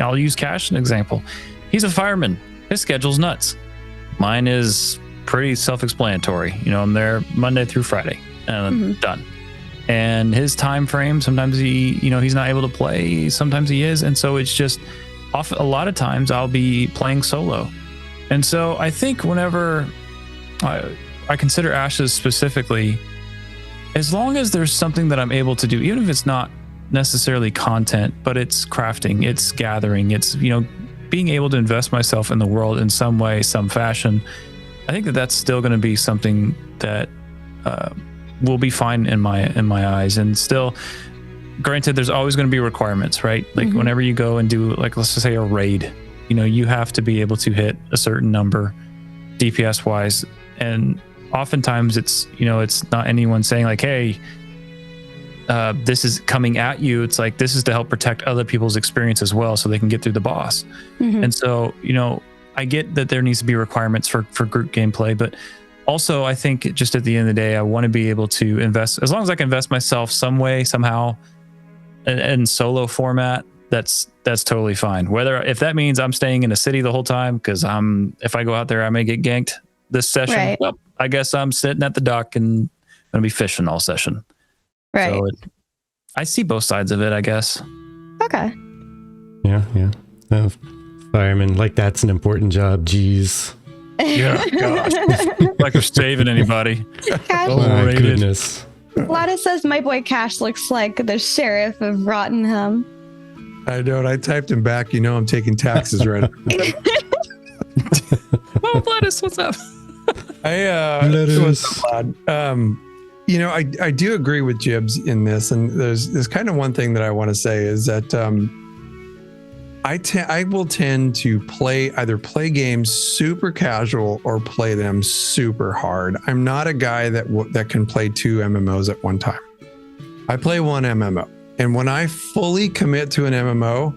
I'll use Kash as an example. He's a fireman. His schedule's nuts. Mine is pretty self-explanatory. You know, I'm there Monday through Friday and I'm done. And his time frame, sometimes he's not able to play, sometimes he is. And so it's just a lot of times I'll be playing solo. And so I think whenever I consider Ashes specifically, as long as there's something that I'm able to do, even if it's not necessarily content, but it's crafting, it's gathering, it's, being able to invest myself in the world in some way, some fashion, I think that's still going to be something that will be fine in my eyes. And still, granted, there's always going to be requirements, right? Like whenever you go and do, like, let's just say a raid, you have to be able to hit a certain number DPS wise. And oftentimes it's not anyone saying like, hey, this is coming at you. It's like, this is to help protect other people's experience as well, so they can get through the boss. And so, I get that there needs to be requirements for group gameplay, but also I think just at the end of the day, I want to be able to invest, as long as I can invest myself some way, somehow in solo format, that's totally fine. If that means I'm staying in a city the whole time, because if I go out there, I may get ganked this session. Right. Well, I guess I'm sitting at the dock and gonna be fishing all session. Right. So I see both sides of it, I guess. Okay. Yeah. Fireman, like, that's an important job. Jeez. Yeah, gosh. Like we're saving anybody. Kash, Oh my goodness. Gladys says my boy Kash looks like the sheriff of Rottenham. I don't. I typed him back. I'm taking taxes right. Oh, Gladys, what's up? Gladys. I do agree with Jibbs in this, and there's kind of one thing that I want to say is that I will tend to either play games super casual or play them super hard. I'm not a guy that can play 2 MMOs at one time. I play 1 MMO, and when I fully commit to an MMO,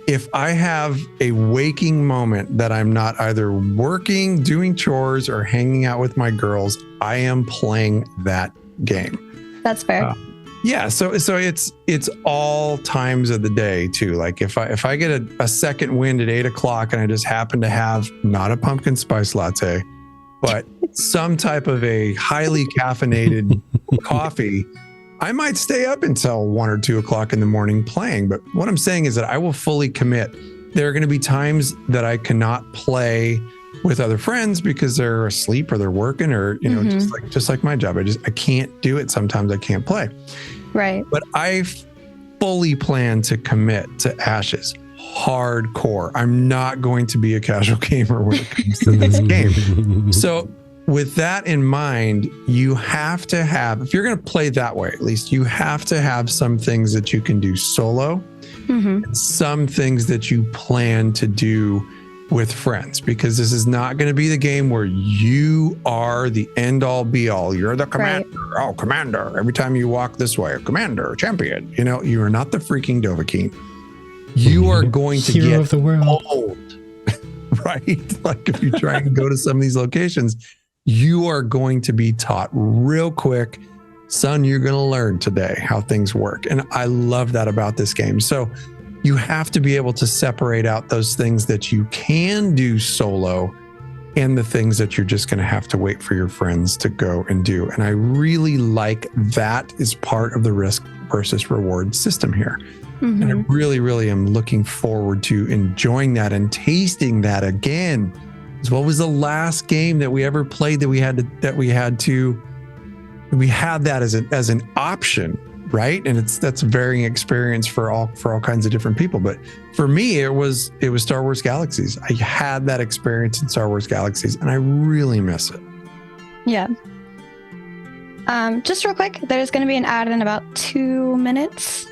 if I have a waking moment that I'm not either working, doing chores, or hanging out with my girls, I am playing that game. That's fair. Yeah, so it's all times of the day too. Like if I get a second wind at 8:00 and I just happen to have not a pumpkin spice latte, but some type of a highly caffeinated coffee, I might stay up until 1 or 2 o'clock in the morning playing. But what I'm saying is that I will fully commit. There are going to be times that I cannot play with other friends because they're asleep or they're working, or just like my job. I can't do it. Sometimes I can't play. Right. But I fully plan to commit to Ashes hardcore. I'm not going to be a casual gamer when it comes to this game. So with that in mind, you have to have, if you're going to play that way, at least you have to have some things that you can do solo, and some things that you plan to do with friends, because this is not going to be the game where you are the end all be all. You're the commander. Right. Oh, commander. Every time you walk this way, commander, champion. You know, you are not the freaking Dovahkiin. You are going to Hero get of the world. old, right? Like if you try and go to some of these locations, you are going to be taught real quick, son, you're going to learn today how things work. And I love that about this game. So you have to be able to separate out those things that you can do solo and the things that you're just going to have to wait for your friends to go and do. And I really like that is part of the risk versus reward system here. And I really, really am looking forward to enjoying that and tasting that again. As what was the last game that we ever played that we had that as an option, right? And that's a varying experience for all kinds of different people. But for me, it was Star Wars Galaxies. I had that experience in Star Wars Galaxies, and I really miss it. Yeah. Just real quick, there's going to be an ad in about 2 minutes.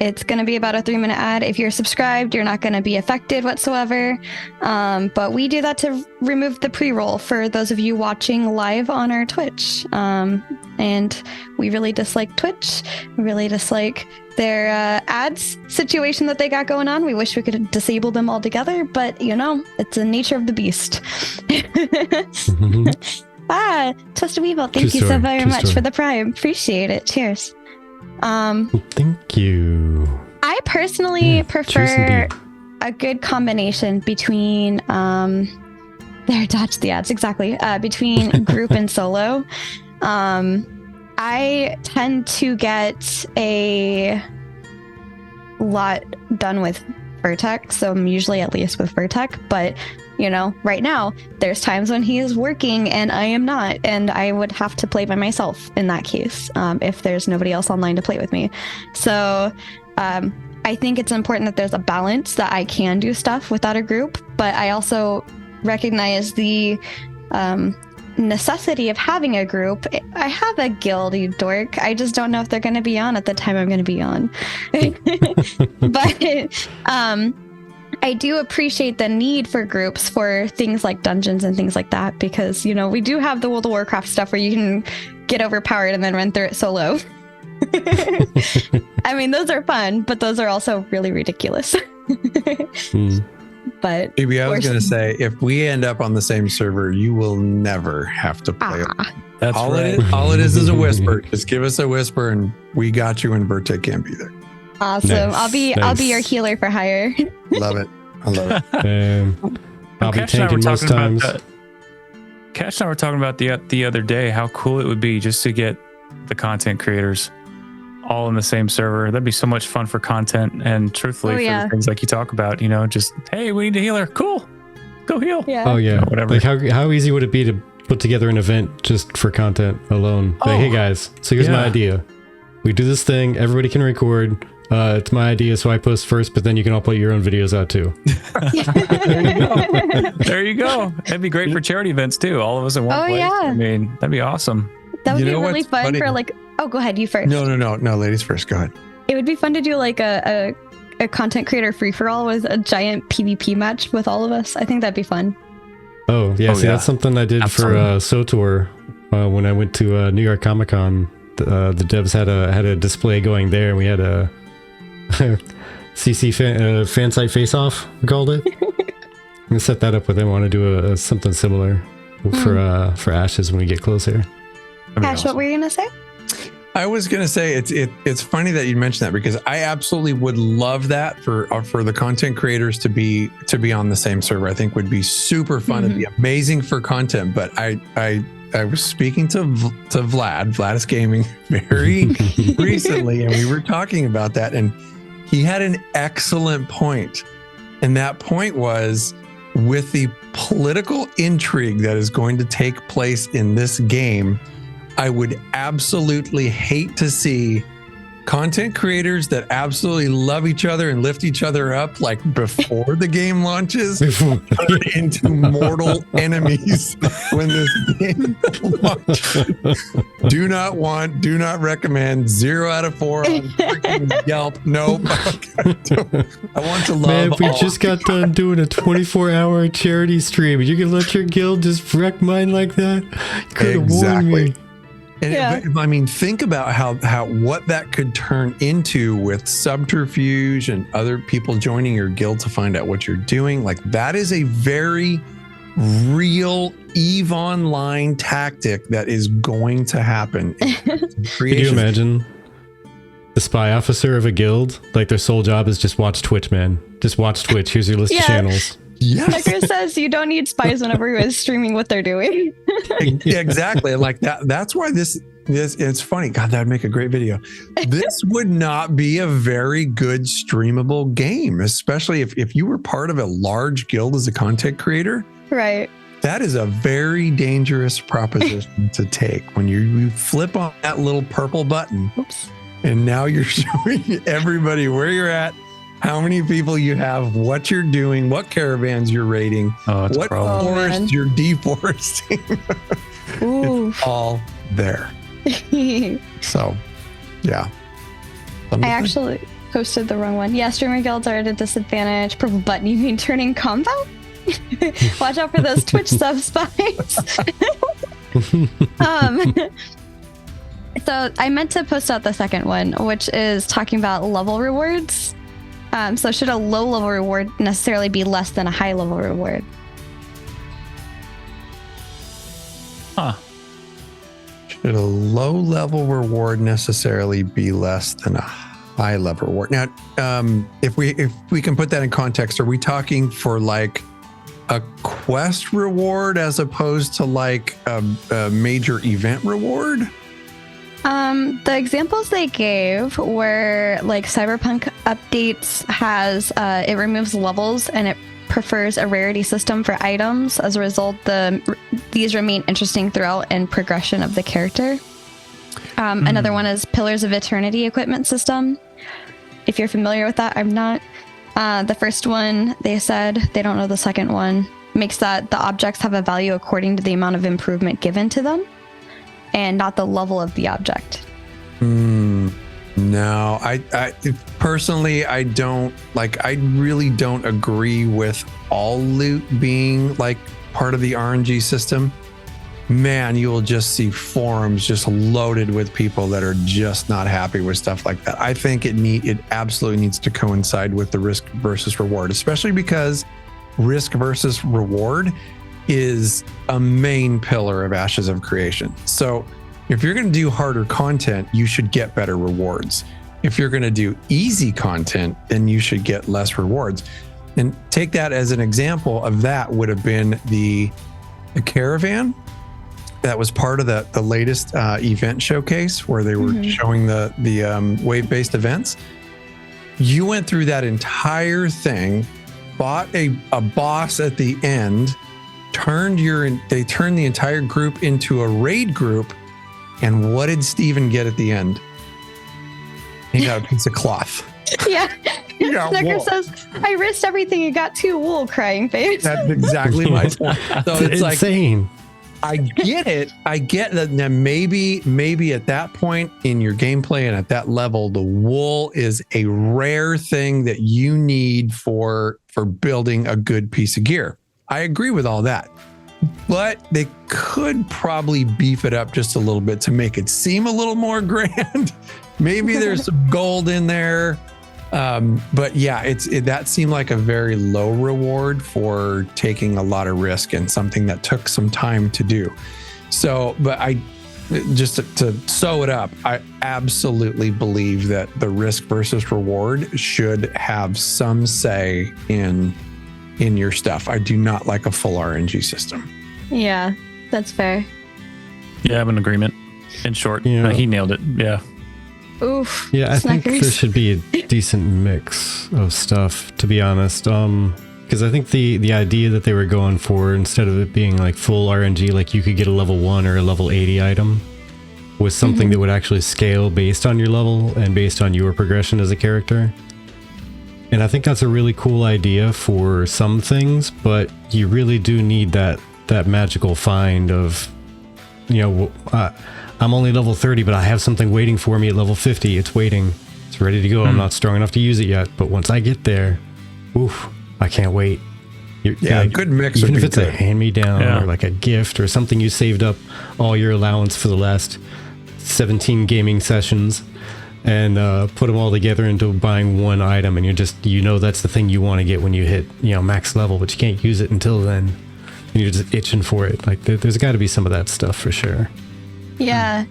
It's going to be about a 3-minute ad. If you're subscribed, you're not going to be affected whatsoever. But we do that to remove the pre-roll for those of you watching live on our Twitch. And we really dislike Twitch. We really dislike their ads situation that they got going on. We wish we could disable them altogether, but you know, it's the nature of the beast. Twisted Weevil, thank you so very much for the prime. Appreciate it. Cheers. Thank you. I personally prefer a good combination between there, dodge the ads, exactly. Between group and solo. I tend to get a lot done with Vertec, so I'm usually at least with Vertec, but you know, right now there's times when he is working and I am not, and I would have to play by myself in that case, if there's nobody else online to play with me. So I think it's important that there's a balance, that I can do stuff without a group, but I also recognize the necessity of having a group. I have a guild, you dork. I just don't know if they're going to be on at the time I'm going to be on. But I do appreciate the need for groups for things like dungeons and things like that, because, you know, we do have the World of Warcraft stuff where you can get overpowered and then run through it solo. I mean, those are fun, but those are also really ridiculous. But maybe I was going to say, if we end up on the same server, you will never have to play. That's all right. All it is a whisper. Just give us a whisper, and we got you when Vertec can't be there. Awesome. Nice. I'll be your healer for hire. Love it. I love it. I'll be tanking most times. Cash and I were talking about the other day how cool it would be just to get the content creators all in the same server. That'd be so much fun for content, and truthfully, for the things like you talk about, you know, just, hey, we need a healer. Cool. Go heal. Yeah. Oh yeah. You know, whatever. Like how easy would it be to put together an event just for content alone? Like, hey guys, so here's my idea. We do this thing, everybody can record. It's my idea, so I post first, but then you can all put your own videos out too. There you go. There you go. It'd be great for charity events too. All of us in one place. Yeah. I mean, that'd be awesome. That would be really fun for like. Oh, go ahead. You first. No. Ladies first. Go ahead. It would be fun to do like a content creator free for all with a giant PvP match with all of us. I think that'd be fun. Oh yeah, that's something I did for SOTOR when I went to New York Comic Con. The devs had a display going there, and we had a CC fan site face off. We called it. I'm gonna set that up with them. I want to do something similar for Ashes when we get closer. Ash, what were you gonna say? I was gonna say it's funny that you mentioned that, because I absolutely would love that for the content creators to be on the same server. I think would be super fun. It'd be amazing for content. But I was speaking to Vladis Gaming very recently, and we were talking about that, and he had an excellent point. And that point was, with the political intrigue that is going to take place in this game, I would absolutely hate to see content creators that absolutely love each other and lift each other up like before the game launches turn into mortal enemies when this game launches. Do not recommend. 0 out of 4 on freaking Yelp. Nope. I want to love. Man, we all. just got done doing a 24-hour charity stream. You can let your guild just wreck mine like that? You could have warned me. And I mean, think about how what that could turn into with subterfuge and other people joining your guild to find out what you're doing. Like, that is a very real EVE Online tactic that is going to happen. Could you imagine the spy officer of a guild? Like, their sole job is just watch Twitch, man. Just watch Twitch. Here's your list of channels. Yes. Tucker says you don't need spies whenever you're streaming what they're doing. Exactly. Like that's why this it's funny. God, that'd make a great video. This would not be a very good streamable game, especially if you were part of a large guild as a content creator. Right. That is a very dangerous proposition to take when you flip on that little purple button. Oops. And now you're showing everybody where you're at, how many people you have, what you're doing, what caravans you're raiding, what forest you're deforesting. Ooh. It's all there. So, yeah. I actually posted the wrong one. Yeah, streamer guilds are at a disadvantage. Purple button, you mean turning combo? Watch out for those Twitch sub spies. So I meant to post out the second one, which is talking about level rewards. So should a low level reward necessarily be less than a high level reward? Huh. Should a low level reward necessarily be less than a high level reward? Now, if we can put that in context, are we talking for like a quest reward as opposed to like a major event reward? The examples they gave were like Cyberpunk updates has it removes levels and it prefers a rarity system for items. As a result, these remain interesting throughout and progression of the character. Another one is Pillars of Eternity equipment system. If you're familiar with that, I'm not. The first one, they said, they don't know the second one, makes that the objects have a value according to the amount of improvement given to them and not the level of the object. No, I personally, I really don't agree with all loot being like part of the RNG system. Man, you will just see forums just loaded with people that are just not happy with stuff like that. I think it absolutely needs to coincide with the risk versus reward, especially because risk versus reward is a main pillar of Ashes of Creation. So if you're going to do harder content, you should get better rewards. If you're going to do easy content, then you should get less rewards. And take that as an example of that would have been the caravan that was part of the latest event showcase where they were showing the wave-based events. You went through that entire thing, bought a boss at the end, they turned the entire group into a raid group. And what did Steven get at the end? He got a piece of cloth. Yeah. Snicker says, I risked everything and got 2 wool, crying face. That's exactly my point. So it's insane. Like, I get it. I get that maybe at that point in your gameplay and at that level, the wool is a rare thing that you need for building a good piece of gear. I agree with all that. But they could probably beef it up just a little bit to make it seem a little more grand. Maybe there's some gold in there. But yeah, that seemed like a very low reward for taking a lot of risk and something that took some time to do. So, but just to sew it up, I absolutely believe that the risk versus reward should have some say in your stuff. I do not like a full RNG system. Yeah, that's fair. Yeah, I'm in agreement. In short, he nailed it. Yeah. Oof. Yeah, I think there should be a decent mix of stuff, to be honest. Because I think the idea that they were going for, instead of it being like full RNG, like you could get a level 1 or a level 80 item, was something that would actually scale based on your level and based on your progression as a character. And I think that's a really cool idea for some things, but you really do need that magical find of, I'm only level 30, but I have something waiting for me at level 50. It's waiting. It's ready to go. I'm not strong enough to use it yet, but once I get there, oof, I can't wait. A good mix. Even if it's a hand-me-down or like a gift or something you saved up all your allowance for the last 17 gaming sessions and put them all together into buying one item, and that's the thing you want to get when you hit max level, but you can't use it until then, and you're just itching for it. Like there's got to be some of that stuff for sure. Yeah.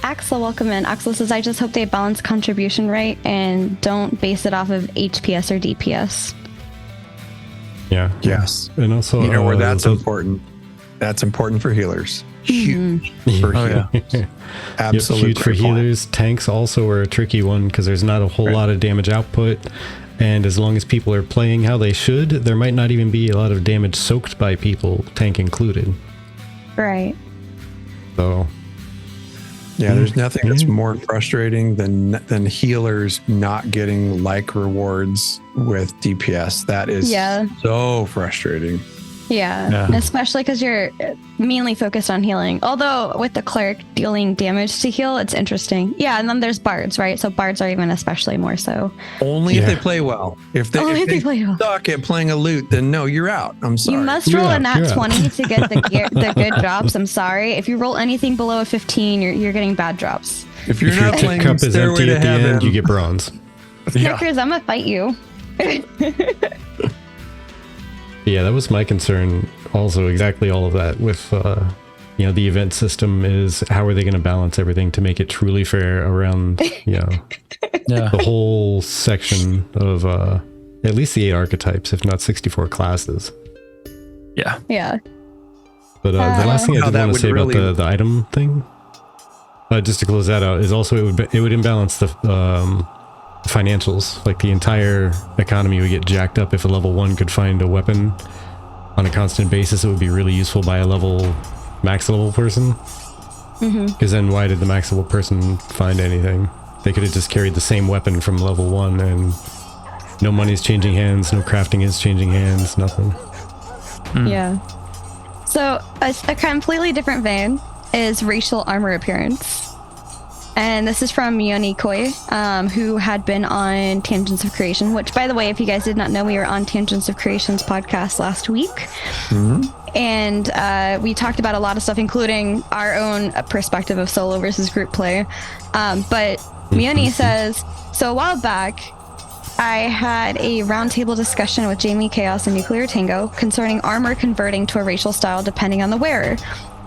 Axel, welcome in. Axel says, I just hope they balance contribution right and don't base it off of HPS or DPS. Yeah. Yes. And also, where that's important. That's important for healers. Huge for healers. Absolutely huge for healers. Tanks also are a tricky one because there's not a whole lot of damage output, and as long as people are playing how they should, there might not even be a lot of damage soaked by people, tank included. Right. So there's nothing that's more frustrating than healers not getting like rewards with DPS. That is so frustrating. Yeah. Especially because you're mainly focused on healing. Although with the cleric dealing damage to heal, it's interesting. Yeah, and then there's bards, right? So bards are even especially more so. Only if they play well. If they suck at playing a loot, then no, you're out. I'm sorry. You must roll a nat 20 to get the good drops. I'm sorry. If you roll anything below a 15, you're getting bad drops. If you're not playing cup is Stairway empty to at the Heaven, end, you get bronze. Snickers, I'm gonna fight you. Yeah, that was my concern. Also, exactly all of that with, the event system is how are they going to balance everything to make it truly fair around, the whole section of at least the 8 archetypes, if not 64 classes. Yeah. Yeah. But the last thing I did want to say about the item thing, just to close that out, is also it would imbalance the financials. Like the entire economy would get jacked up if a level 1 could find a weapon on a constant basis. It would be really useful by a max level person, because then why did the max level person find anything? They could have just carried the same weapon from level 1 and no money's changing hands, no crafting is changing hands, nothing. Yeah. So a completely different vein is racial armor appearance. And this is from Mioni Koi, who had been on Tangents of Creation, which, by the way, if you guys did not know, we were on Tangents of Creation's podcast last week. And we talked about a lot of stuff, including our own perspective of solo versus group play. But Mioni says, so a while back, I had a roundtable discussion with Jamie Chaos and Nuclear Tango concerning armor converting to a racial style depending on the wearer.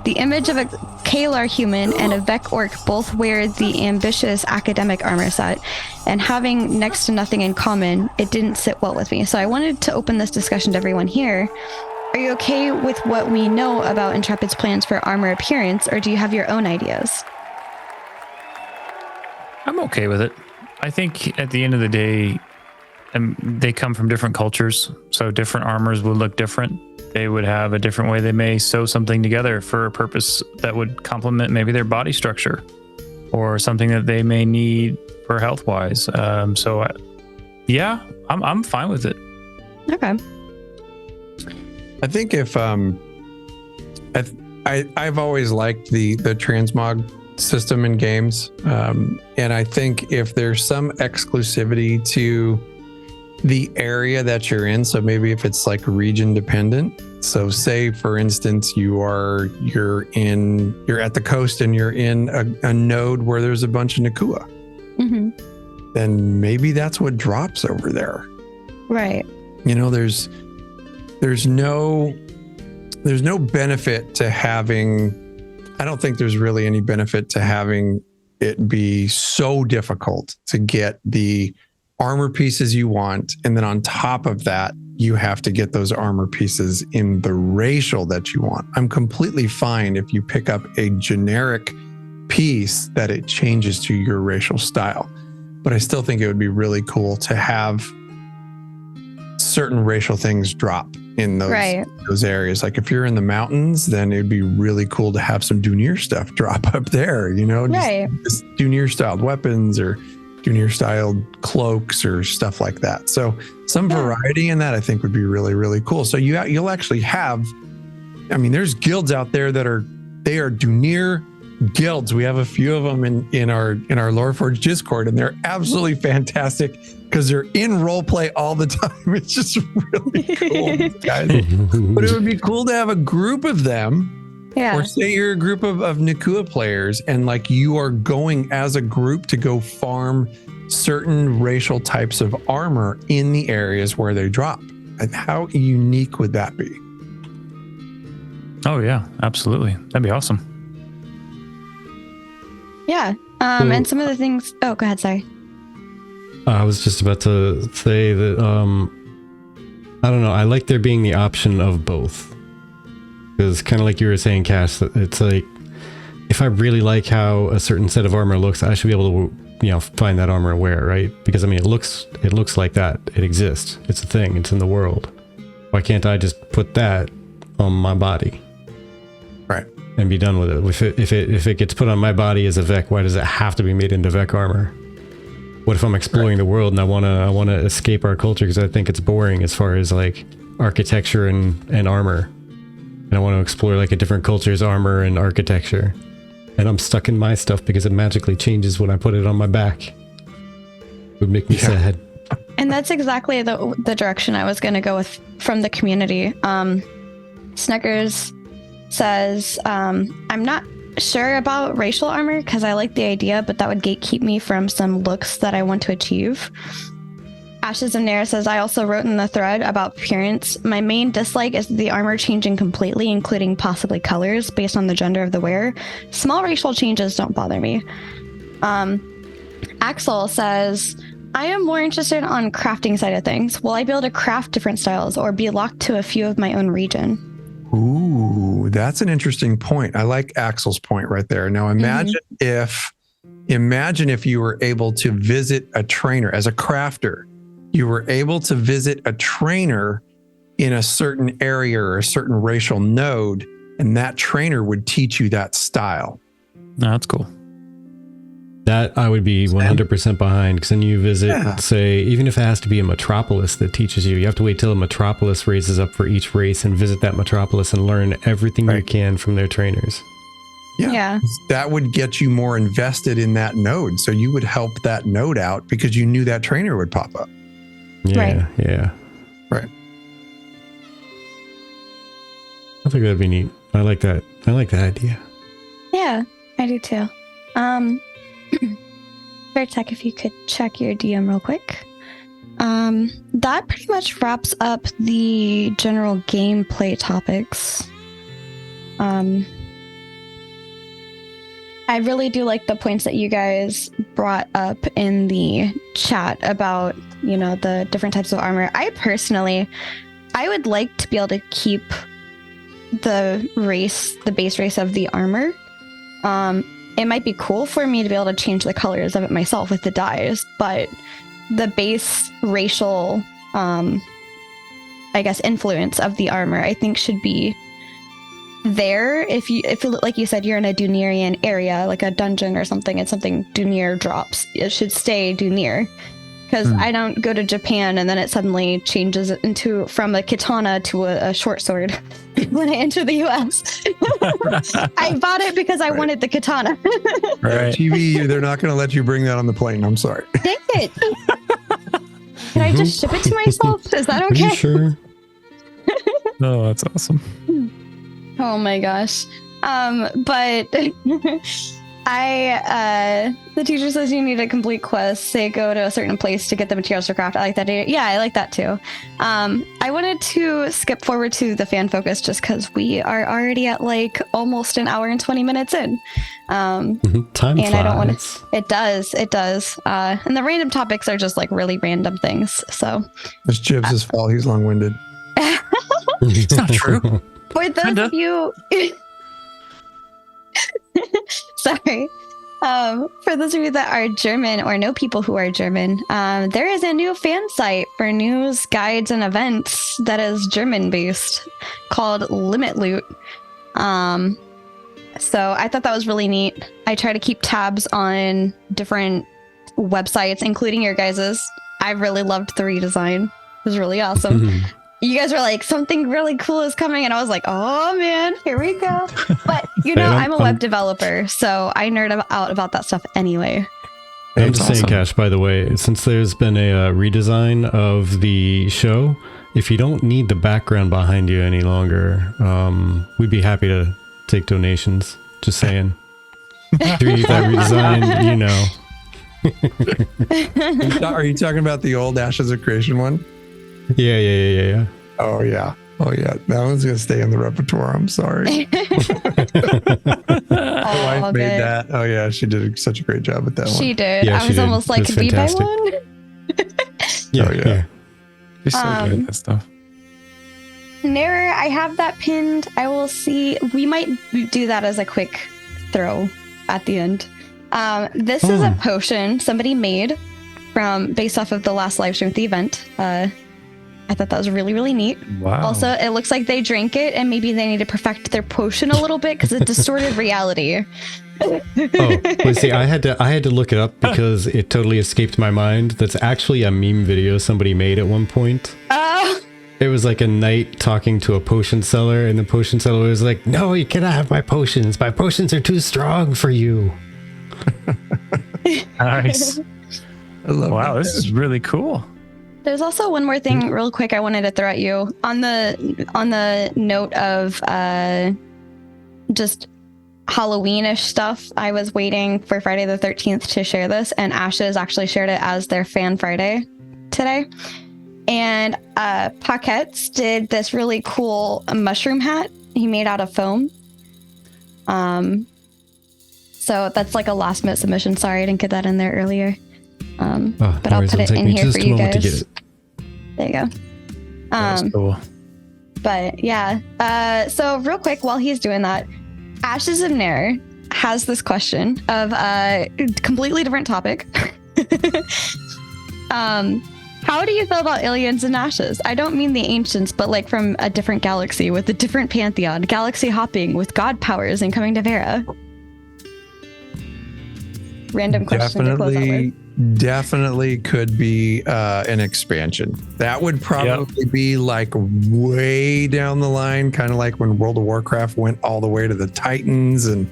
The image of a Kalar human and a Vec orc both wear the ambitious academic armor set, and having next to nothing in common, it didn't sit well with me. So I wanted to open this discussion to everyone here. Are you okay with what we know about Intrepid's plans for armor appearance, or do you have your own ideas? I'm okay with it. I think at the end of the day, they come from different cultures, so different armors would look different. They would have a different way they may sew something together for a purpose that would complement maybe their body structure or something that they may need for health-wise. I'm fine with it. Okay. I think if I've always liked the transmog system in games, and I think if there's some exclusivity to the area that you're in, so maybe if it's like region dependent, so say for instance you're at the coast and you're in a node where there's a bunch of Nakua, then maybe that's what drops over there, right? There's no benefit to having, I don't think there's really any benefit to having it be so difficult to get the armor pieces you want, and then on top of that you have to get those armor pieces in the racial that you want. I'm completely fine if you pick up a generic piece that it changes to your racial style, but I still think it would be really cool to have certain racial things drop in those areas. Like if you're in the mountains, then it'd be really cool to have some Dunir stuff drop up there, just Dunir styled weapons or Dunir styled cloaks or stuff like that. So some variety in that I think would be really, really cool. So you'll actually have, there's guilds out there they are Dunir guilds. We have a few of them in our LoreForged Discord, and they're absolutely fantastic because they're in roleplay all the time. It's just really cool, guys. But it would be cool to have a group of them. Yeah. Or say you're a group of Nakua players, and like you are going as a group to go farm certain racial types of armor in the areas where they drop. And how unique would that be? Oh yeah, absolutely. That'd be awesome. Yeah. And some of the things. Oh, go ahead. Sorry. I was just about to say that, I don't know. I like there being the option of both. Because kind of like you were saying, Cash, it's like, if I really like how a certain set of armor looks, I should be able to, find that armor and wear it, right? Because it looks like that. It exists. It's a thing. It's in the world. Why can't I just put that on my body? Right. And be done with it. If it gets put on my body as a Vec, why does it have to be made into Vec armor? What if I'm exploring the world and I wanna escape our culture because I think it's boring as far as like architecture and armor, and I want to explore like a different culture's armor and architecture, and I'm stuck in my stuff because it magically changes when I put it on my back. It would make me sad. And that's exactly the direction I was going to go with from the community. Snuckers says, I'm not sure about racial armor because I like the idea, but that would gatekeep me from some looks that I want to achieve. Ashes of Nair says, I also wrote in the thread about appearance. My main dislike is the armor changing completely, including possibly colors based on the gender of the wearer. Small racial changes don't bother me. Axel says, I am more interested on crafting side of things. Will I be able to craft different styles or be locked to a few of my own region? Ooh, that's an interesting point. I like Axel's point right there. Now imagine if you were able to visit a trainer as a crafter. You were able to visit a trainer in a certain area or a certain racial node, and that trainer would teach you that style. No, that's cool. That I would be 100% behind, because then you visit, say, even if it has to be a metropolis that teaches you, you have to wait till a metropolis raises up for each race and visit that metropolis and learn everything you can from their trainers. Yeah. That would get you more invested in that node. So you would help that node out because you knew that trainer would pop up. Yeah, yeah. Right. I think that'd be neat. I like that. I like that idea. Yeah, I do too. Vertec, if you could check your DM real quick. That pretty much wraps up the general gameplay topics. I really do like the points that you guys brought up in the chat about, the different types of armor. I would like to be able to keep the base race of the armor. It might be cool for me to be able to change the colors of it myself with the dyes, but the base racial, influence of the armor, I think should be there. If like you said, you're in a Dunirian area, like a dungeon or something, and something Dunir drops, it should stay Dunir. Because I don't go to Japan and then it suddenly changes from a katana to a short sword when I enter the US. I bought it because I wanted the katana. Right. TV, they're not going to let you bring that on the plane. I'm sorry. Dang it. Can I just ship it to myself? Is that okay? Are you sure? Oh, that's awesome. Oh my gosh. But the teacher says you need to complete quests, say go to a certain place to get the materials to craft. I like that. Yeah, I like that too. I wanted to skip forward to the fan focus just because we are already at like almost an hour and 20 minutes in. Time and flies. I don't want to. It does. And the random topics are just like really random things. So it's Jibbs' fault. He's long-winded. It's not true. For those of you. Sorry. For those of you that are German or know people who are German, there is a new fan site for news, guides, and events that is German-based called Limit Loot. So I thought that was really neat. I try to keep tabs on different websites, including your guys's. I really loved the redesign. It was really awesome. You guys were like, something really cool is coming. And I was like, oh man, here we go. But you know, I'm a web developer, so I nerd out about that stuff anyway. I'm just saying, Cash, by the way, since there's been a redesign of the show, if you don't need the background behind you any longer, we'd be happy to take donations. Just saying. If you need that redesign, you know. Are you talking about the old Ashes of Creation one? Yeah. Oh yeah. That one's gonna stay in the repertoire. I'm sorry. My wife made that. Oh yeah, she did such a great job with that one. She did. Yeah, I was almost like, be by one. Yeah. She's so good at that stuff. Nara, I have that pinned. I will see. We might do that as a quick throw at the end. This is a potion somebody made based off of the last live stream at the event. I thought that was really, really neat. Wow. Also, it looks like they drank it and maybe they need to perfect their potion a little bit because it distorted reality. Well, see, I had to look it up because it totally escaped my mind. That's actually a meme video somebody made at one point. It was like a knight talking to a potion seller, and the potion seller was like, "No, you cannot have my potions. My potions are too strong for you." Nice. I love Wow, that. this is really cool. There's also one more thing real quick I wanted to throw at you. On the note of just Halloween-ish stuff, I was waiting for Friday the 13th to share this, and Ashes actually shared it as their Fan Friday today. And Pockets did this really cool mushroom hat he made out of foam. So that's like a last minute submission. Sorry, I didn't get that in there earlier. But I'll put it in here for you guys. There you go. That's cool. But yeah, so real quick, while he's doing that, Ashes of Nair has this question of a completely different topic. How do you feel about aliens and Ashes? I don't mean the ancients, but like from a different galaxy with a different pantheon, galaxy hopping with god powers and coming to Vera. Random question to close out with. Definitely could be an expansion. That would probably be like way down the line, kind of like when World of Warcraft went all the way to the Titans, and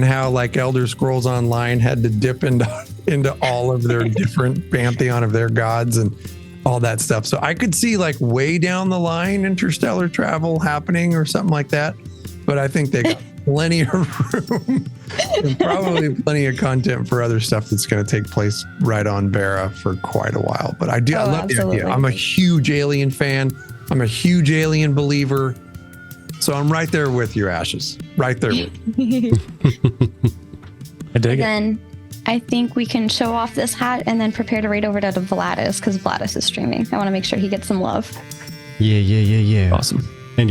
how like Elder Scrolls Online had to dip into all of their different pantheon of their gods and all that stuff. So I could see like way down the line interstellar travel happening or something like that. But I think they got plenty of room and probably plenty of content for other stuff that's going to take place right on Vera for quite a while. But I love the idea. I'm a huge Alien fan. I'm a huge Alien believer. So I'm right there with you, Ashes. Right there with you. I dig it. Then I think we can show off this hat and then prepare to raid over to Vladis because Vladis is streaming. I want to make sure he gets some love. Yeah. Awesome. And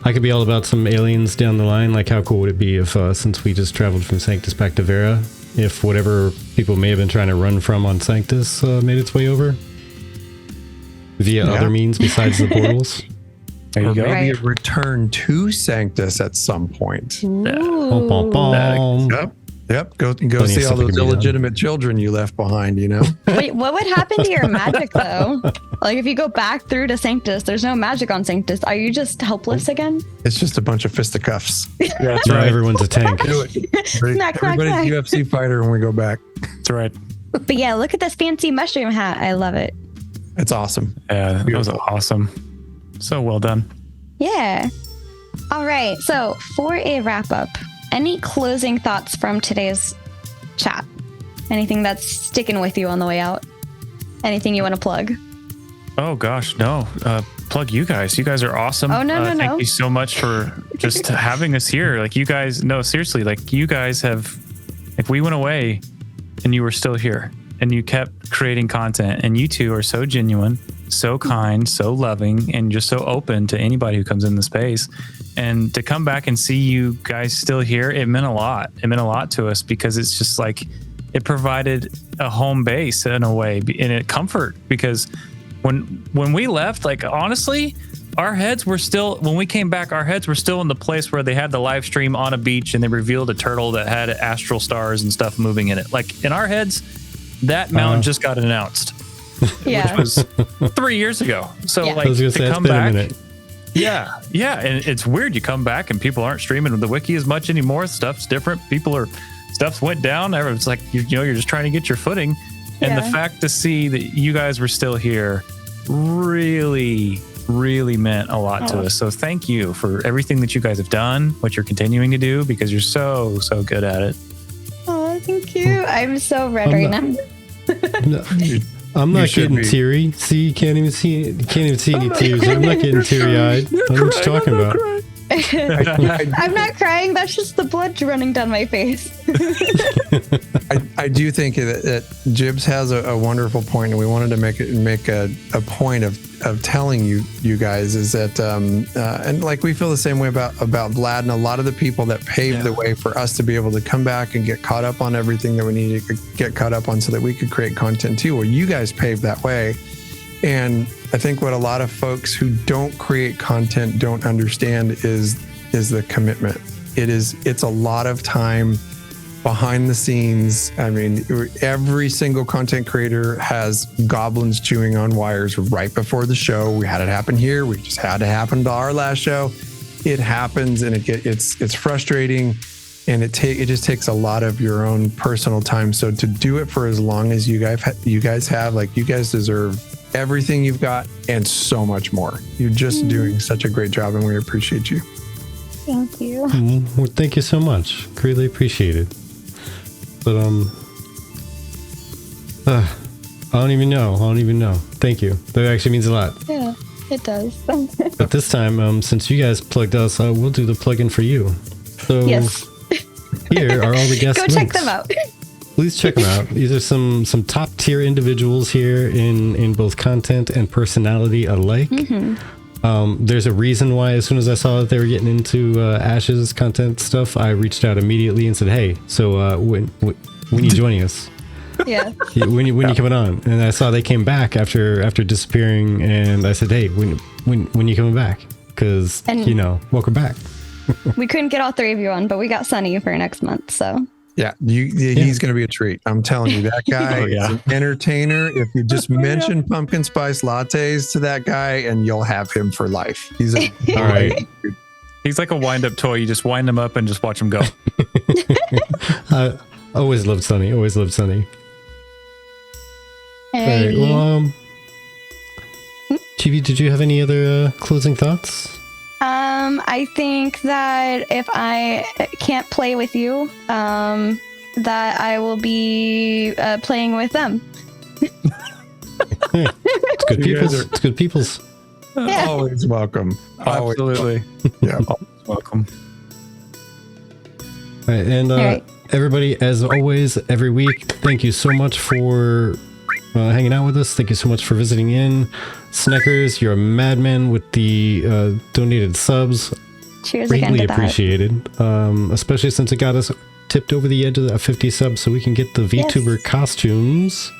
I could be all about some aliens down the line. Like, how cool would it be if, since we just traveled from Sanctus back to Vera, if whatever people may have been trying to run from on Sanctus made its way over via other means besides the portals? There you go. Maybe a return to Sanctus at some point. Yep. Go see all those illegitimate children you left behind, you know? Wait, what would happen to your magic though? Like if you go back through to Sanctus, there's no magic on Sanctus. Are you just helpless again? It's just a bunch of fisticuffs. Yeah, that's right. Everyone's a tank. Do it. Everybody's UFC fighter when we go back. That's right. But yeah, look at this fancy mushroom hat. I love it. It's awesome. Yeah, that was awesome. So well done. Yeah. All right. So for a wrap up, any closing thoughts from today's chat? Anything that's sticking with you on the way out? Anything you want to plug? Oh gosh, no. Plug you guys. You guys are awesome. Oh no. Thank you so much for just having us here. Like you guys, no, seriously, like you guys have, like we went away and you were still here and you kept creating content, and you two are so genuine, so kind, so loving, and just so open to anybody who comes in the space. and to come back and see you guys still here, it meant a lot. It meant a lot to us because it's just like it provided a home base in a way and a comfort, because when we left, like honestly, our heads were still, when we came back, our heads were still in the place where they had the live stream on a beach and they revealed a turtle that had astral stars and stuff moving in it. Like in our heads, that mountain just got announced, Yeah. which was 3 years ago. So Yeah. like I was gonna to say, it's come been a back. minute. Yeah. And it's weird. You come back and people aren't streaming the wiki as much anymore. Stuff's different. Stuff's went down. It's like, you know, you're just trying to get your footing. And the Yeah. fact to see that you guys were still here really meant a lot to us. So thank you for everything that you guys have done, what you're continuing to do, because you're so good at it. Oh, thank you. I'm so red right now. No, I'm not should getting be. teary. See, you can't even see any tears. I'm not getting teary-eyed. What are you talking about? I'm not crying. That's just the blood running down my face. I do think that Jibbs has a wonderful point, and we wanted to make a point of telling you guys is that and like we feel the same way about Vlad and a lot of the people that paved the way for us to be able to come back and get caught up on everything that we needed to get caught up on so that we could create content too. Well, you guys paved that way. And I think what a lot of folks who don't create content don't understand is the commitment. It's a lot of time behind the scenes. I mean, every single content creator has goblins chewing on wires right before the show. We had it happen here. We just had to happen to our last show. It happens, and it's frustrating, and it just takes a lot of your own personal time. So to do it for as long as you guys have, like, you guys deserve everything you've got and so much more. You're just doing such a great job, and we appreciate you. Thank you. Well, thank you so much. Greatly appreciate it. But I don't even know. Thank you. That actually means a lot. Yeah, it does. But this time, since you guys plugged us, we'll do the plug-in for you. So Yes. here are all the guest Go links. check them out. Please check them out. These are some top tier individuals here in both content and personality alike. There's a reason why, as soon as I saw that they were getting into Ash's content stuff, I reached out immediately and said, "Hey, so when you joining us? Yeah. When you coming on?" And I saw they came back after disappearing, and I said, "Hey, when you coming back? Because welcome back." We couldn't get all three of you on, but we got Sunny for next month. So Yeah, he's going to be a treat. I'm telling you, that guy is an entertainer. If you just mention pumpkin spice lattes to that guy, and you'll have him for life. He's a All right. He's like a wind-up toy. You just wind him up and just watch him go. Always loved Sunny. Always loved Sunny. All right. Hey. Well, Chibi, did you have any other closing thoughts? I think that if I can't play with you, that I will be playing with them. Hey, it's good You guys people's. It's good people's. Yeah. always welcome. Always Absolutely. Yeah. Welcome. All right, and right. everybody, as always, every week, thank you so much for hanging out with us. Thank you so much for visiting in. Sneckers, you're a madman with the donated subs. Cheers again Greatly to that. appreciated, especially since it got us tipped over the edge of that 50 subs, so we can get the VTuber costumes.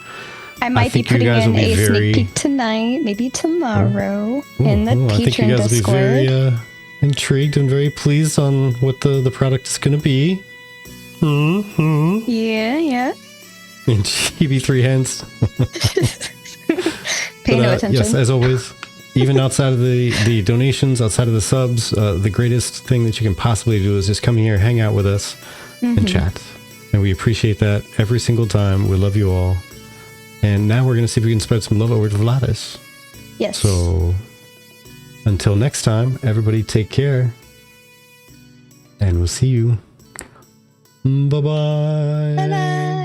I might be think you putting guys in will be a very- sneak peek tonight, maybe tomorrow, in the I think you Patreon guys will be Discord. very intrigued and very pleased on what the product is going to be. Yeah. And Chibi 3 hands. Pay no But, attention. yes, as always, even outside of the donations, outside of the subs, the greatest thing that you can possibly do is just come here, hang out with us, and chat. And we appreciate that every single time. We love you all. And now we're going to see if we can spread some love over to Vladis. Yes. So until next time, everybody take care. And we'll see you. Bye-bye. Bye-bye.